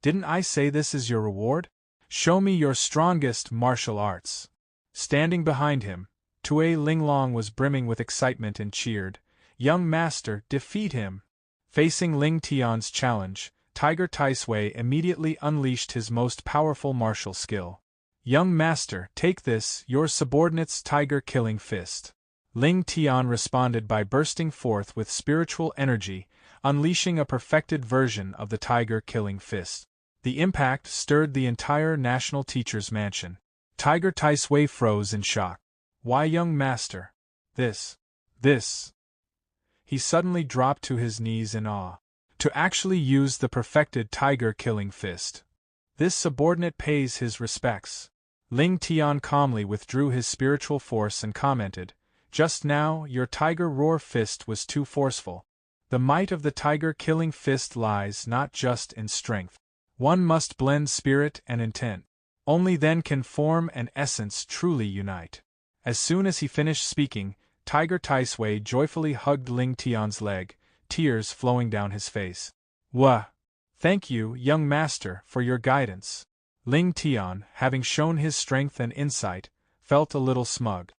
Didn't I say this is your reward? Show me your strongest martial arts." Standing behind him, Tui Linglong was brimming with excitement and cheered, "Young master, defeat him." Facing Ling Tian's challenge, Tiger Taisui immediately unleashed his most powerful martial skill. "Young master, take this, your subordinate's tiger-killing fist." Ling Tian responded by bursting forth with spiritual energy, unleashing a perfected version of the tiger-killing fist. The impact stirred the entire National Teacher's Mansion. Tiger Taisui froze in shock. "Why, young master? This. He suddenly dropped to his knees in awe. To actually use the perfected tiger-killing fist. This subordinate pays his respects. Ling Tian calmly withdrew his spiritual force and commented, "Just now, your tiger roar fist was too forceful. The might of the tiger-killing fist lies not just in strength. One must blend spirit and intent. Only then can form and essence truly unite." As soon as he finished speaking, Tiger Taisui joyfully hugged Ling Tian's leg, tears flowing down his face. Thank you, young master, for your guidance." Ling Tian, having shown his strength and insight, felt a little smug.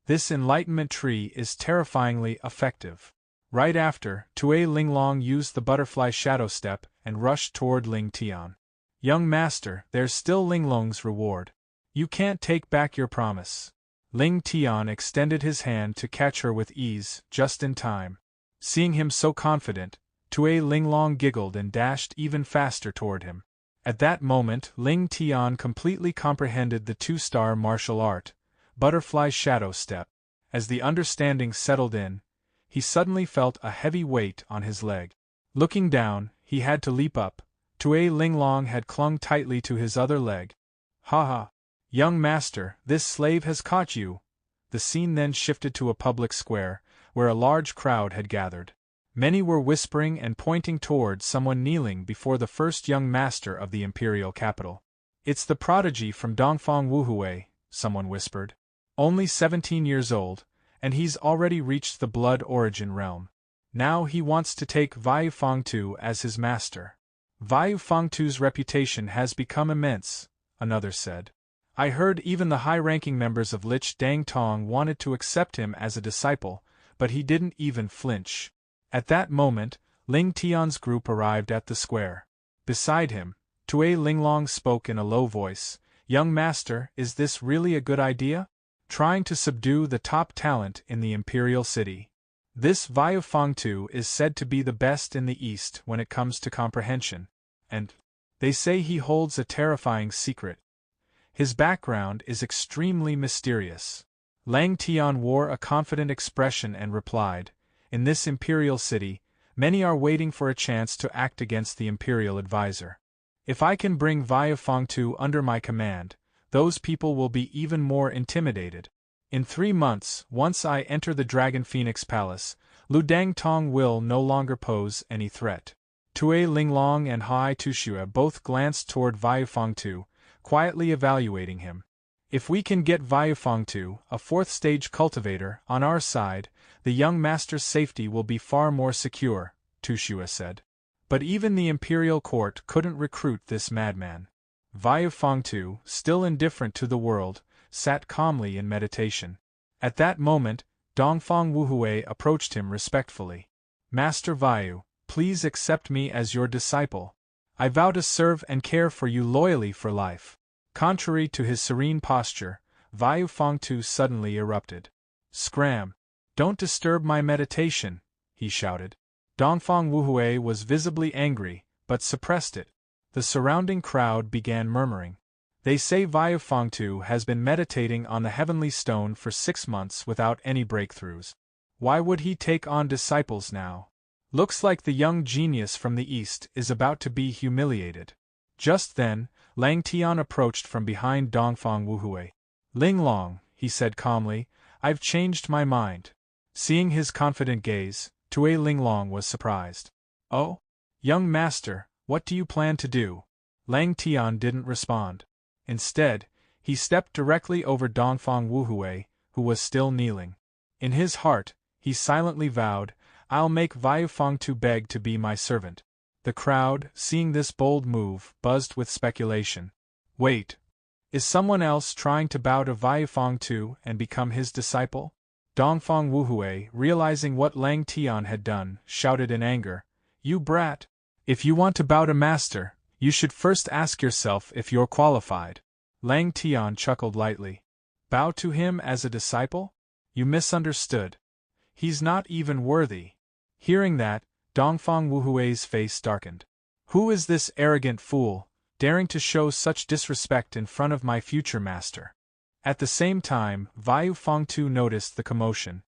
This enlightenment tree is terrifyingly effective. Right after, Tui Linglong used the butterfly shadow step and rushed toward Ling Tian. "Young master, there's still Linglong's reward. You can't take back your promise." Ling Tian extended his hand to catch her with ease, just in time. Seeing him so confident, Tui Linglong giggled and dashed even faster toward him. At that moment, Ling Tian completely comprehended the two-star martial art, butterfly shadow step. As the understanding settled in, he suddenly felt a heavy weight on his leg. Looking down, he had to leap up. Tui Linglong had clung tightly to his other leg. "Young master, this slave has caught you." The scene then shifted to a public square, where a large crowd had gathered. Many were whispering and pointing toward someone kneeling before the first young master of the imperial capital. "It's the prodigy from Dongfang Wuhui," someone whispered. "Only 17 years old, and he's already reached the blood origin realm. Now he wants to take Vayu Fangtu as his master." "Vayu Fangtu's reputation has become immense," another said. "I heard even the high-ranking members of Lich Dang Tong wanted to accept him as a disciple, but he didn't even flinch." At that moment, Ling Tian's group arrived at the square. Beside him, Tui Linglong spoke in a low voice, "Young master, is this really a good idea? Trying to subdue the top talent in the imperial city. This Vayu Fangtu is said to be the best in the East when it comes to comprehension, and they say he holds a terrifying secret. His background is extremely mysterious." Lang Tian wore a confident expression and replied, "In this imperial city, many are waiting for a chance to act against the imperial advisor. If I can bring Vayu Fangtu under my command, those people will be even more intimidated. In 3 months, once I enter the Dragon Phoenix Palace, Lu Dang Tong will no longer pose any threat." Tui Linglong and Hai Tushue both glanced toward Vayu Fangtu, quietly evaluating him. "If we can get Vayu Fangtu, a 4th-stage cultivator, on our side, the young master's safety will be far more secure," Tushue said. "But even the imperial court couldn't recruit this madman." Vayu Fangtu, still indifferent to the world, sat calmly in meditation. At that moment, Dongfang Wuhui approached him respectfully. Master Vayu, please accept me as your disciple. I vow to serve and care for you loyally for life. Contrary to his serene posture, Vayu Fangtu suddenly erupted. Scram! Don't disturb my meditation, he shouted. Dongfang Wuhui was visibly angry, but suppressed it. The surrounding crowd began murmuring. They say Vayu Fangtu has been meditating on the heavenly stone for 6 months without any breakthroughs. Why would he take on disciples now? Looks like the young genius from the east is about to be humiliated. Just then, Lang Tian approached from behind Dongfang Wuhui. Linglong, he said calmly, I've changed my mind. Seeing his confident gaze, Tue Linglong was surprised. Oh? Young master, what do you plan to do? Lang Tian didn't respond. Instead, he stepped directly over Dongfang Wuhui, who was still kneeling. In his heart, he silently vowed, I'll make Vayu Fangtu beg to be my servant. The crowd, seeing this bold move, buzzed with speculation. Wait. Is someone else trying to bow to Vayu Fangtu and become his disciple? Dongfang Wuhui, realizing what Lang Tian had done, shouted in anger, You brat! If you want to bow to master, you should first ask yourself if you're qualified. Lang Tian chuckled lightly. Bow to him as a disciple? You misunderstood. He's not even worthy. Hearing that, Dongfang Wuhui's face darkened. Who is this arrogant fool, daring to show such disrespect in front of my future master? At the same time, Vayu Fangtu noticed the commotion.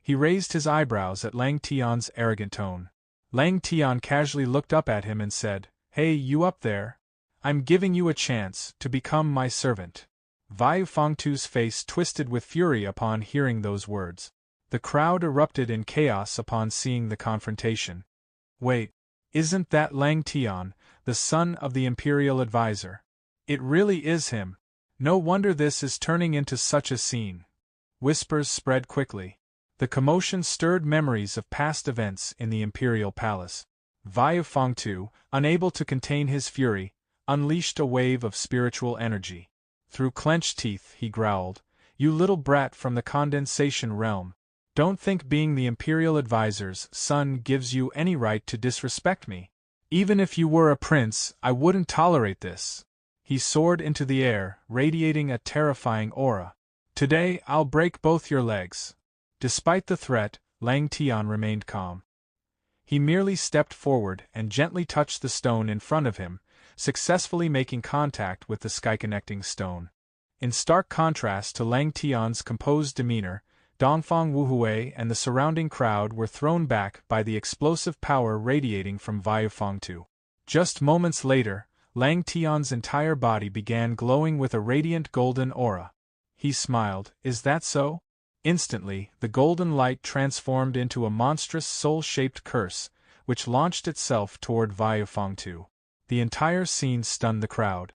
He raised his eyebrows at Lang Tian's arrogant tone. Lang Tian casually looked up at him and said, Hey, you up there? I'm giving you a chance to become my servant. Vayu Fangtu's face twisted with fury upon hearing those words. The crowd erupted in chaos upon seeing the confrontation. Wait, isn't that Lang Tian, the son of the imperial advisor? It really is him. No wonder this is turning into such a scene. Whispers spread quickly. The commotion stirred memories of past events in the imperial palace. Vayu Fangtu, unable to contain his fury, unleashed a wave of spiritual energy. Through clenched teeth he growled, You little brat from the condensation realm. Don't think being the imperial advisor's son gives you any right to disrespect me. Even if you were a prince, I wouldn't tolerate this. He soared into the air, radiating a terrifying aura. Today I'll break both your legs. Despite the threat, Lang Tian remained calm. He merely stepped forward and gently touched the stone in front of him, successfully making contact with the sky-connecting stone. In stark contrast to Lang Tian's composed demeanor, Dongfang Wuhui and the surrounding crowd were thrown back by the explosive power radiating from Vayu Fangtu. Just moments later, Lang Tian's entire body began glowing with a radiant golden aura. He smiled, Is that so? Instantly, the golden light transformed into a monstrous soul-shaped curse, which launched itself toward Vayu Fangtu. The entire scene stunned the crowd.